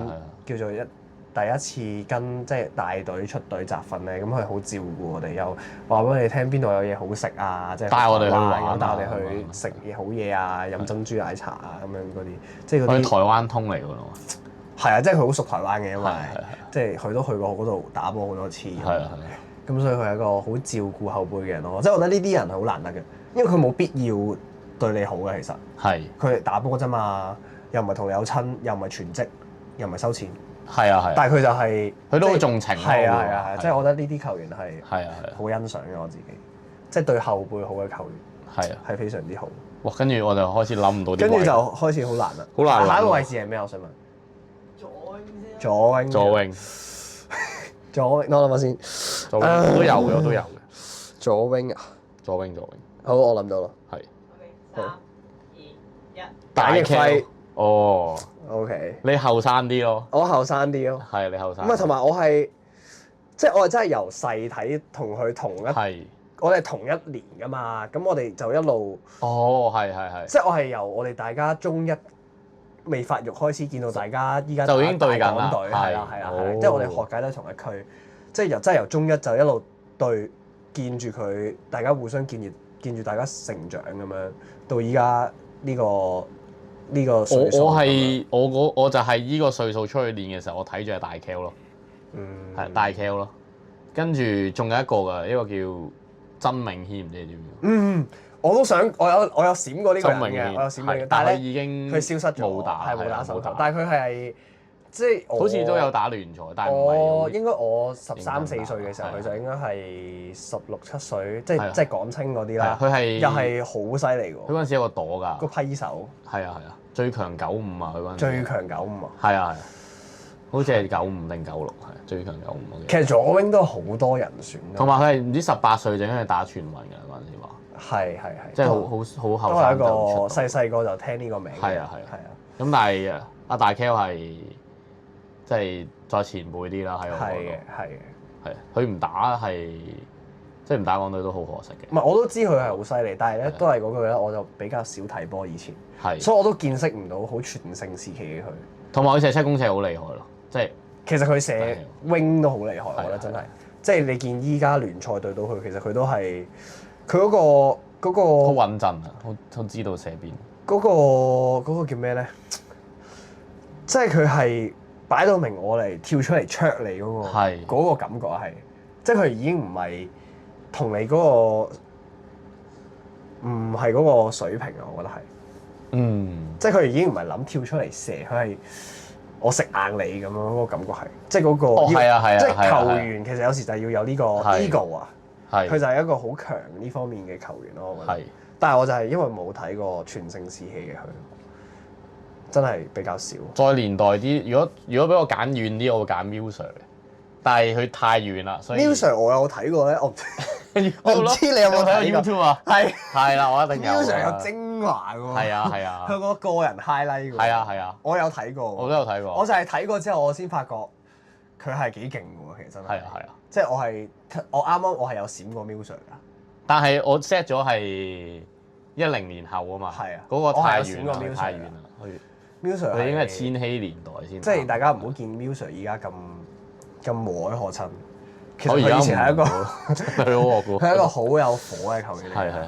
[SPEAKER 1] 叫做第一次跟即係大隊出隊集訓咧，咁佢好照顧我哋，又話俾我哋聽邊度有嘢好食啊，即係
[SPEAKER 2] 帶我哋去玩，
[SPEAKER 1] 帶我哋去食嘢好嘢啊，飲珍珠奶茶啊咁樣嗰啲，即係嗰啲。
[SPEAKER 2] 佢台灣通嚟㗎咯。
[SPEAKER 1] 係啊，即係佢好熟台灣嘅，因為即係佢都去過嗰度打波好多次。
[SPEAKER 2] 係。
[SPEAKER 1] 咁所以佢係一個好照顧後輩嘅人咯，即係我覺得呢啲人係好難得嘅，因為佢冇必要對你好嘅，其實
[SPEAKER 2] 係
[SPEAKER 1] 佢打波啫嘛，又唔係同你有親，又唔係全職，又唔係收錢，
[SPEAKER 2] 係啊，
[SPEAKER 1] 但係佢就係
[SPEAKER 2] 佢都好重情，
[SPEAKER 1] 係啊，即係我覺得呢啲球員係好欣賞嘅我自己，即係對後輩好嘅球員係非常之好。
[SPEAKER 2] 哇！跟住我就開始諗唔到啲，
[SPEAKER 1] 跟住就開始好難啦。
[SPEAKER 2] 好難。
[SPEAKER 1] 下一個位置係咩？我想問。
[SPEAKER 2] 左泳。
[SPEAKER 1] 左 wing， 我諗下先。
[SPEAKER 2] 左 wing 都有嘅，我都有嘅。
[SPEAKER 1] 左 wing 啊，
[SPEAKER 2] 左 wing。
[SPEAKER 1] 好，我諗到啦。
[SPEAKER 2] 係。
[SPEAKER 3] 3、2、1。
[SPEAKER 1] 大翼輝。
[SPEAKER 2] 哦。
[SPEAKER 1] OK。
[SPEAKER 2] 你後生啲咯。
[SPEAKER 1] 我後生啲咯。
[SPEAKER 2] 係你後生。
[SPEAKER 1] 唔係，同埋我係，即係我係真係由細睇同佢同一。
[SPEAKER 2] 係。
[SPEAKER 1] 我哋同一年㗎嘛，咁我哋就一路。
[SPEAKER 2] 哦，係。
[SPEAKER 1] 即係我係由我哋大家中一未發育開始見到大家依家
[SPEAKER 2] 就已經對緊啦，
[SPEAKER 1] 係啊，即係我哋學界都係同一區，即係由中一就一路對見住佢，大家互相見住大家成長咁樣，到依家呢個歲數。
[SPEAKER 2] 我就係依個歲數出去練嘅時候，我睇住係大 Kel 咯，係大 Kel 咯，跟住仲有一個㗎，一個叫曾銘軒，唔知你知唔知？
[SPEAKER 1] 我都想，我有閃過呢個人嘅，我有閃過嘅，但係咧
[SPEAKER 2] 已經
[SPEAKER 1] 佢消失咗，
[SPEAKER 2] 冇打
[SPEAKER 1] 手球。但係佢係即係
[SPEAKER 2] 好似都有打聯賽，但係
[SPEAKER 1] 應該我13、14歲嘅時候，佢就應該係16、17歲，即係港青嗰啲啦。
[SPEAKER 2] 佢係
[SPEAKER 1] 又係好犀利喎！
[SPEAKER 2] 佢嗰陣時有個朵㗎，
[SPEAKER 1] 個批手
[SPEAKER 2] 係啊，最強95啊！佢嗰陣
[SPEAKER 1] 最強95啊！
[SPEAKER 2] 係啊，好似係95定96，係最強95。
[SPEAKER 1] 其實左 wing 都好多人選，
[SPEAKER 2] 同埋佢係唔知18歲就已經係打全運㗎嗰陣時話。
[SPEAKER 1] 係，
[SPEAKER 2] 即係好後生，
[SPEAKER 1] 都係一個細個就聽呢個名。
[SPEAKER 2] 係啊。咁但係阿大 Kel 係即係再前輩啲啦，喺我嗰度。係佢唔打係即係唔打港隊都好可惜嘅。
[SPEAKER 1] 唔係我都知佢係好犀利，但係咧都係嗰句咧，我就比較少睇波以前，所以我都見識唔到好全盛時期嘅佢。同
[SPEAKER 2] 埋佢射7公尺好厲害咯，即係
[SPEAKER 1] 其實佢射 wing 都好厲害，我覺得真係。即係你見依家聯賽對到佢，其實佢都係。佢嗰個
[SPEAKER 2] 好穩陣啊，好知道射邊。
[SPEAKER 1] 嗰個叫咩咧？即係佢係擺到明我嚟跳出嚟灼你嗰個感覺係，即係佢已經唔係同你嗰個唔係嗰個水平啊！我覺得係，即係佢已經唔係諗跳出嚟射，佢係我食硬你咁樣嗰個感覺係，即係嗰個即係球員其實有時就係要有呢個 ego 啊，佢就係一個好強呢方面嘅球員咯，我覺得。但係我就係因為冇睇過全盛時期嘅佢，真係比較少。
[SPEAKER 2] 再年代啲，如果俾我揀遠啲，我會揀 Musa 嘅，但係佢太遠啦，所以
[SPEAKER 1] Musa 我有睇過咧，我唔知你有冇睇過
[SPEAKER 2] YouTube 啊？係啦，我一定有。
[SPEAKER 1] Musa 有精華㗎喎。
[SPEAKER 2] 係啊。
[SPEAKER 1] 佢個人 highlight 㗎喎。係啊。我有睇過。
[SPEAKER 2] 我都有睇過。
[SPEAKER 1] 我就係睇過之後，我先發覺佢係幾勁㗎喎，其實真係。
[SPEAKER 2] 係啊。
[SPEAKER 1] 即係我啱啱我係有閃過 Musa 㗎。
[SPEAKER 2] 但係我 set 咗係10年後啊嘛。係啊。嗰個太遠啦。太遠啦。
[SPEAKER 1] Musa
[SPEAKER 2] 佢應該係千禧年代先。
[SPEAKER 1] 即係大家唔好見 Musa 而家咁和藹可親。其實佢以前係一個佢係一個好有火嘅球員嚟。係。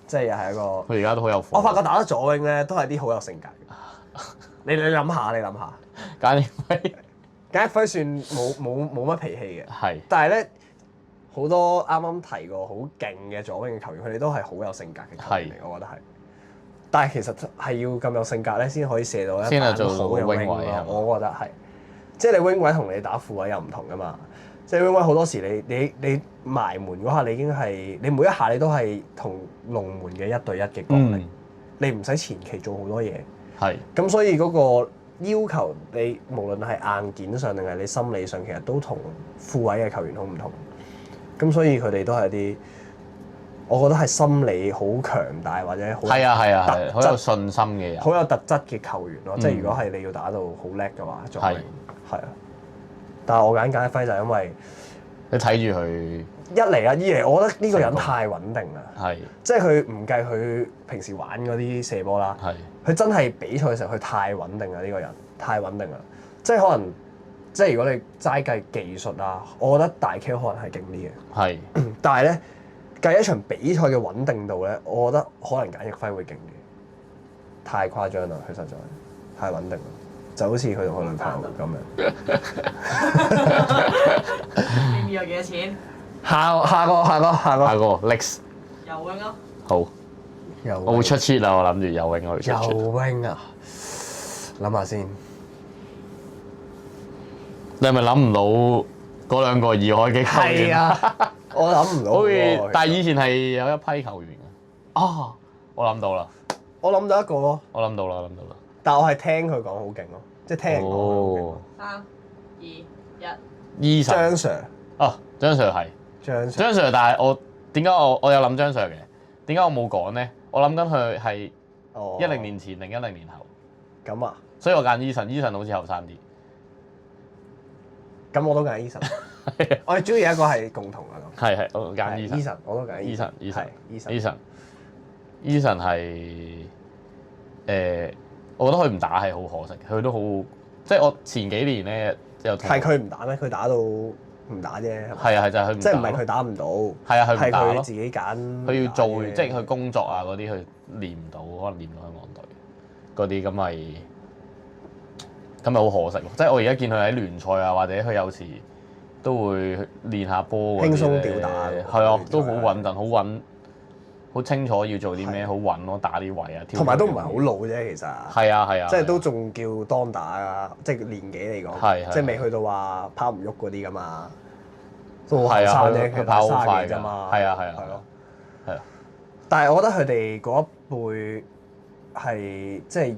[SPEAKER 1] 即係又係一個。
[SPEAKER 2] 佢而家都好有火。
[SPEAKER 1] 我發覺打得左 wing 咧，都係啲好有性格嘅。你諗下。
[SPEAKER 2] 簡尼輝
[SPEAKER 1] 算冇乜脾氣嘅。
[SPEAKER 2] 係。
[SPEAKER 1] 但係咧，好多啱啱提過好勁嘅左 wing 嘅球員，佢哋都係好有性格嘅球員嚟，我覺得係。但係其實係要咁有性格咧，先可以射到一
[SPEAKER 2] 先係做
[SPEAKER 1] 好嘅 wing
[SPEAKER 2] 位
[SPEAKER 1] 咯。我覺得係。即係你 wing 位同你打副位又唔同噶嘛。即係 wing 位好多時你埋門嗰下，你已經係你每一下你都係同龍門嘅1對1嘅角力，你唔使前期做好多嘢。
[SPEAKER 2] 係。咁
[SPEAKER 1] 所以嗰個要求你無論係硬件上定係你心理上，其實都同副位嘅球員好唔同。咁所以佢哋都係啲，我覺得係心理好強大或者好
[SPEAKER 2] 係啊，好有信心嘅人，
[SPEAKER 1] 好有特質嘅球員咯。即係如果係你要打到好叻嘅話，仲係啊。但係我揀簡一輝就係因為
[SPEAKER 2] 你睇住佢
[SPEAKER 1] 一嚟啊，二嚟我覺得呢個人太穩定啦。
[SPEAKER 2] 係，
[SPEAKER 1] 即係佢唔計佢平時玩嗰啲射波啦。係，佢真係比賽嘅時候佢太穩定啦。呢個人太穩定啦。即係可能，即係如果你齋計技術啊，我覺得大 K 可能係勁啲嘅。係，但係咧計一場比賽嘅穩定度咧，我覺得可能簡一輝會勁啲。太誇張啦！佢實在太穩定啦。就好似佢同佢女朋友咁樣。
[SPEAKER 3] 你有幾多錢？
[SPEAKER 1] 下個
[SPEAKER 2] next
[SPEAKER 3] 游泳咯。
[SPEAKER 2] 好。我會出 cheat 啦，我諗住游泳我會出 cheat。
[SPEAKER 1] 游泳啊！諗下先。
[SPEAKER 2] 你係咪諗唔到嗰兩個二海嘅球員？
[SPEAKER 1] 係啊，我諗唔到。
[SPEAKER 2] 好似，但係以前係有一批球員嘅。啊！我諗到啦。
[SPEAKER 1] 我諗到一個咯。
[SPEAKER 2] 我諗到啦。
[SPEAKER 1] 但係我係聽佢講好勁咯，即係聽人講好勁。
[SPEAKER 3] 3、2、1。
[SPEAKER 1] 張 Sir。
[SPEAKER 2] 張 Sir 係。張 Sir， 但係點解我有諗張 Sir 嘅？點解我冇講咧？我諗緊佢係10年前定10年後。
[SPEAKER 1] 咁啊？
[SPEAKER 2] 所以我揀 Eason 好似後生啲。
[SPEAKER 1] 咁我都揀 Eason。我哋中意一個係共同啊咁。
[SPEAKER 2] 係，我揀 Eason。
[SPEAKER 1] 我都揀
[SPEAKER 2] Eason。Eason 係我覺得佢唔打係好可惜，佢都好，即係我前幾年咧又同。係佢唔打咩？佢打到唔打啫。係啊，就係佢唔打。即係唔係佢打唔到？係啊，佢唔打咯。係佢自己揀。佢要做，即係佢工作啊嗰啲，佢練唔到，可能練唔到香港隊嗰啲，咁咪好可惜咯。即係我而家見佢喺聯賽啊，或者佢有時都會練下波嗰啲。輕鬆吊打。係啊，都好穩陣，好穩。好清楚要做啲咩，好穩咯，打啲位啊，同埋都唔係好老啫，其實。係啊，即係都仲叫當打啊，即係年紀嚟講，即係未去到話跑唔喐嗰啲噶嘛，都好後生啫，佢跑好快㗎嘛。係啊。係啊。但係我覺得佢哋嗰一輩係即係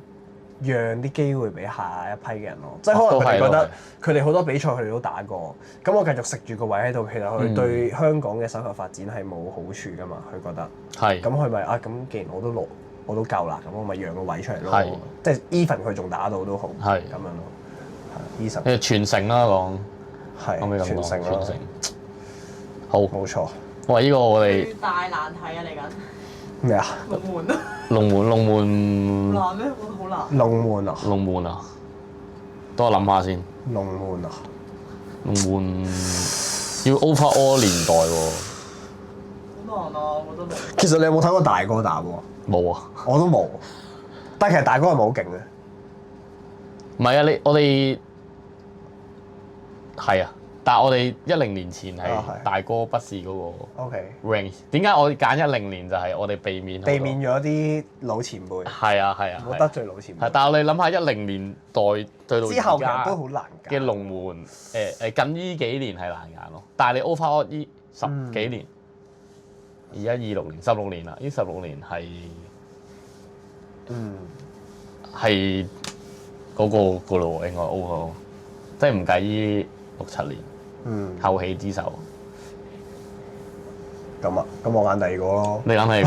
[SPEAKER 2] 讓啲機會俾下一批嘅人咯，即係可能佢哋覺得佢哋好多比賽佢哋都打過，咁我繼續食住個位喺度，其實佢對香港嘅手球發展係冇好處㗎嘛，佢覺得。係。咁佢咪咁既然我都夠啦，咁我咪讓個位出嚟咯。係。即係 even 佢仲打到都好。係。咁樣咯。係。Eason。傳承啦講。係。可唔可以咁講？傳承。好。冇錯。喂，呢個我哋。最大難題啊嚟緊。咩啊？龍門啊！龍門難咩？我覺得好難。龍門啊！等我諗下先。龍門要 overall 年代喎。好難啊！我覺得你。其實你有冇睇過大哥打喎？冇啊！我都冇。但係其實大哥係咪好勁嘅？唔係啊！我哋係啊，但係我哋10年前係
[SPEAKER 1] 係
[SPEAKER 2] 大哥不是嗰個
[SPEAKER 1] OK，
[SPEAKER 2] range。點解我揀10年就係我哋避免
[SPEAKER 1] 咗啲老前輩，
[SPEAKER 2] 係啊係啊，
[SPEAKER 1] 冇得罪老前輩。
[SPEAKER 2] 但係我哋諗下10年代對到
[SPEAKER 1] 之後其實
[SPEAKER 2] 而家
[SPEAKER 1] 都好難
[SPEAKER 2] 嘅龍門近呢幾年係難揀咯。但係你 overall 呢10幾年，而家26年16年啦，呢16年係係嗰個咯喎，應該 overall，即係唔計呢6-7年。後起之秀，
[SPEAKER 1] 咁啊，咁我揀第二個咯。
[SPEAKER 2] 你揀第二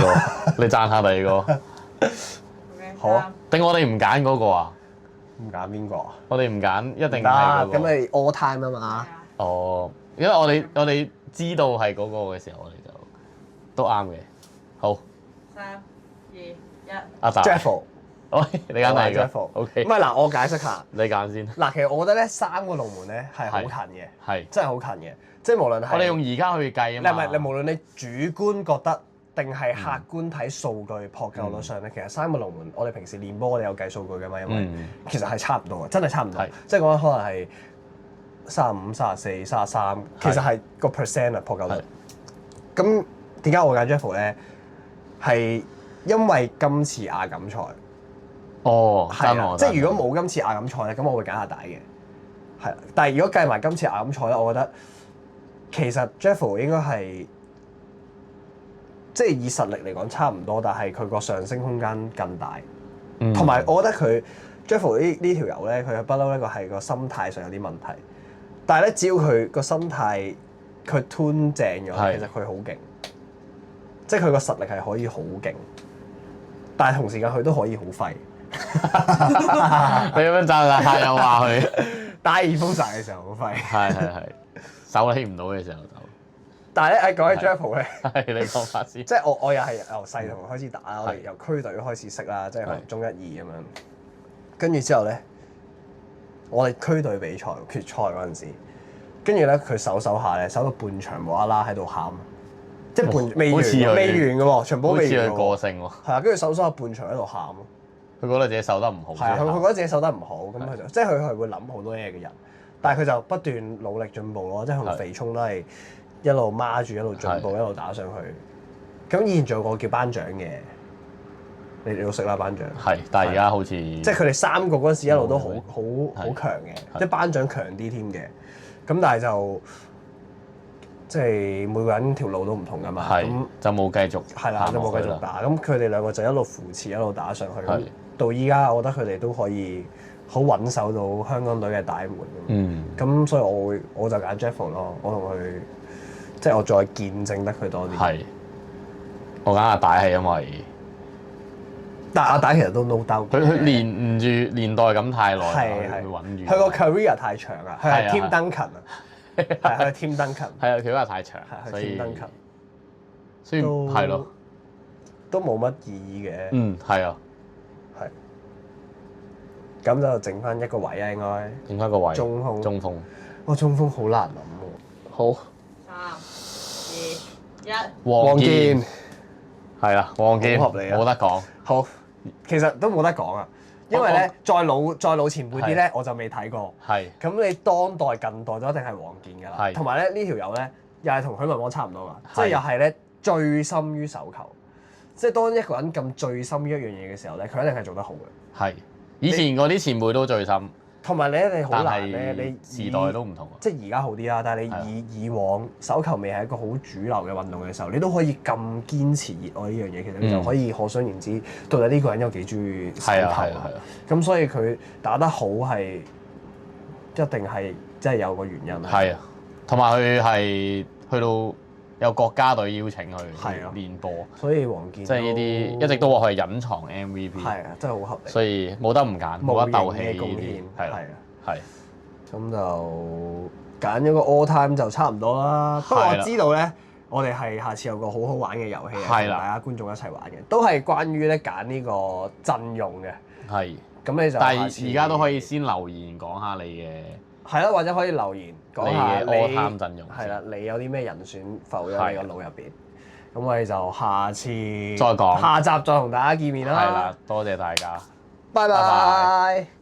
[SPEAKER 2] 個，你讚下第二個。
[SPEAKER 1] 好啊，
[SPEAKER 2] 定我哋唔揀嗰個啊？
[SPEAKER 1] 唔揀邊個啊？
[SPEAKER 2] 我哋唔揀，一定係
[SPEAKER 1] 得，
[SPEAKER 2] 嗰個。
[SPEAKER 1] 咁你 all time 啊嘛。
[SPEAKER 2] 哦，因為我哋知道係嗰個嘅時候，我哋就都啱嘅。好。
[SPEAKER 3] 3、2、1。
[SPEAKER 2] 阿達。
[SPEAKER 1] Jeffo。
[SPEAKER 2] 喂，你揀第二個。
[SPEAKER 1] Jeffo。
[SPEAKER 2] OK。
[SPEAKER 1] 唔係嗱，我解釋下。
[SPEAKER 2] 你揀先。
[SPEAKER 1] 嗱，其實我覺得咧3個龍門咧係好近嘅，
[SPEAKER 2] 係
[SPEAKER 1] 真係好近嘅。即係無論係
[SPEAKER 2] 我哋用而家去計啊嘛。
[SPEAKER 1] 你無論你主觀覺得定係客觀睇數據撲救率上咧，其實3個龍門我哋平時練波我哋有計數據㗎嘛，因為其實係差唔多嘅，真係差唔多。即係講緊可能係35、34、33，其實係個 percent 啊撲救率。咁點解我揀 Jeffo 咧？係因為今次亞錦賽。
[SPEAKER 2] 哦，
[SPEAKER 1] 係啊，即係如果冇今次亞錦賽咧，咁我會揀阿大嘅，係。但係如果計埋今次亞錦賽咧，我覺得其實 Jeffo 應該係即係以實力嚟講差唔多，但係佢個上升空間更大。同埋我覺得佢 Jeffo 呢條友咧，佢不嬲呢個係個心態上有啲問題。但係咧，只要佢個心態佢 tune 正咗，其實佢好勁。即係佢個實力係可以好勁，但係同時間佢都可以好廢。
[SPEAKER 2] 你咁樣讚啦，又話佢
[SPEAKER 1] 打二封殺嘅時候好廢，
[SPEAKER 2] 係手起唔到嘅時候就。
[SPEAKER 1] 但係咧，講起 Jeffo 咧，
[SPEAKER 2] 係你講法先。
[SPEAKER 1] 即係我又係由細同佢開始打啦，我哋由區隊開始識啦，即係可能中1、2咁樣。跟住之後咧，我哋區隊比賽決賽嗰陣時，跟住咧佢手下咧，守到半場無啦啦喺度喊，即係未完嘅喎，場波未完。
[SPEAKER 2] 好似佢個性喎。
[SPEAKER 1] 係啊，跟住手下半場喺度喊咯。
[SPEAKER 2] 佢覺得自己守得唔好。
[SPEAKER 1] 係啊，佢覺得自己守得唔好，咁佢就即係佢係會諗好多嘢嘅人，但係佢就不斷努力進步咯，即係同肥聰都係一路孖住一路進步，一路打上去。咁以前仲有個叫班長嘅，你哋都識啦班長。
[SPEAKER 2] 係，但係而家好似
[SPEAKER 1] 即係佢哋3個嗰陣時一路都好強嘅，即係班長強啲添嘅。咁但係就即係每個人條路都唔同㗎嘛。咁
[SPEAKER 2] 就冇繼續。
[SPEAKER 1] 係啦，就冇繼續打。咁佢哋兩個就一路扶持一路打上去。到依家，我覺得佢哋都可以好穩守到香港隊嘅大門。咁所以我就揀 Jeffo 咯。我同佢即係我再見證得佢多啲。
[SPEAKER 2] 係。我揀阿大係因為，
[SPEAKER 1] 但阿大其實都 no doubt。
[SPEAKER 2] 佢連唔住年代感太耐，佢穩住。
[SPEAKER 1] 佢個 career 太長啊，佢係 Tim Duncan 啊，係佢係 Tim Duncan。
[SPEAKER 2] 係啊，佢 career 太長，
[SPEAKER 1] 所以 Tim Duncan。
[SPEAKER 2] 所以係咯，
[SPEAKER 1] 都冇乜意義嘅。
[SPEAKER 2] 係啊。
[SPEAKER 1] 咁就剩翻一個位啊，應該。
[SPEAKER 2] 剩翻個位。
[SPEAKER 1] 中鋒。中鋒好難諗喎。好。
[SPEAKER 3] 3、2、1。
[SPEAKER 2] 王健。係啦，王健。
[SPEAKER 1] 好合理啊。
[SPEAKER 2] 冇得講。
[SPEAKER 1] 好，其實都冇得講啊，因為咧再老前輩啲咧，我就未睇過。
[SPEAKER 2] 係。
[SPEAKER 1] 咁你當代近代都一定係王健㗎啦。係。同埋咧呢條友咧，又係同許文波差唔多㗎，即係又係咧醉心於手球。即係當一個人咁醉心於一樣嘢嘅時候咧，佢一定係做得好嘅。係。
[SPEAKER 2] 以前嗰啲前輩都醉心，
[SPEAKER 1] 同埋你好難咧，你
[SPEAKER 2] 時代都唔同。
[SPEAKER 1] 即係而家好啲啦，但係你以往手球未係一個好主流嘅運動嘅時候，你都可以咁堅持熱愛呢樣嘢，其實你就可以可想而知，到底呢個人有幾中意手球啊。咁所以佢打得好係一定係即係有個原因。
[SPEAKER 2] 係啊，同埋佢係去到有國家隊邀請佢練波，
[SPEAKER 1] 所以王健
[SPEAKER 2] 即係呢啲一直都話佢係隱藏 MVP。
[SPEAKER 1] 係啊，真係好合理。
[SPEAKER 2] 所以冇得唔揀，冇得鬥氣
[SPEAKER 1] 嘅貢獻。係啊，
[SPEAKER 2] 係。
[SPEAKER 1] 咁就揀咗個 all time 就差唔多啦。不過我知道咧，我哋係下次有個好好玩嘅遊戲，同大家觀眾一齊玩嘅，都係關於咧揀呢個陣容嘅。係。咁你就但係
[SPEAKER 2] 而家都可以先留言講下你嘅。
[SPEAKER 1] 係啦，或者可以留言講下你
[SPEAKER 2] all time 陣容。
[SPEAKER 1] 係啦，你有啲咩人選浮喺你個腦入邊？咁我哋就下次
[SPEAKER 2] 再講，
[SPEAKER 1] 下集再同大家見面啦。
[SPEAKER 2] 係啦，多謝大家，
[SPEAKER 1] 拜拜。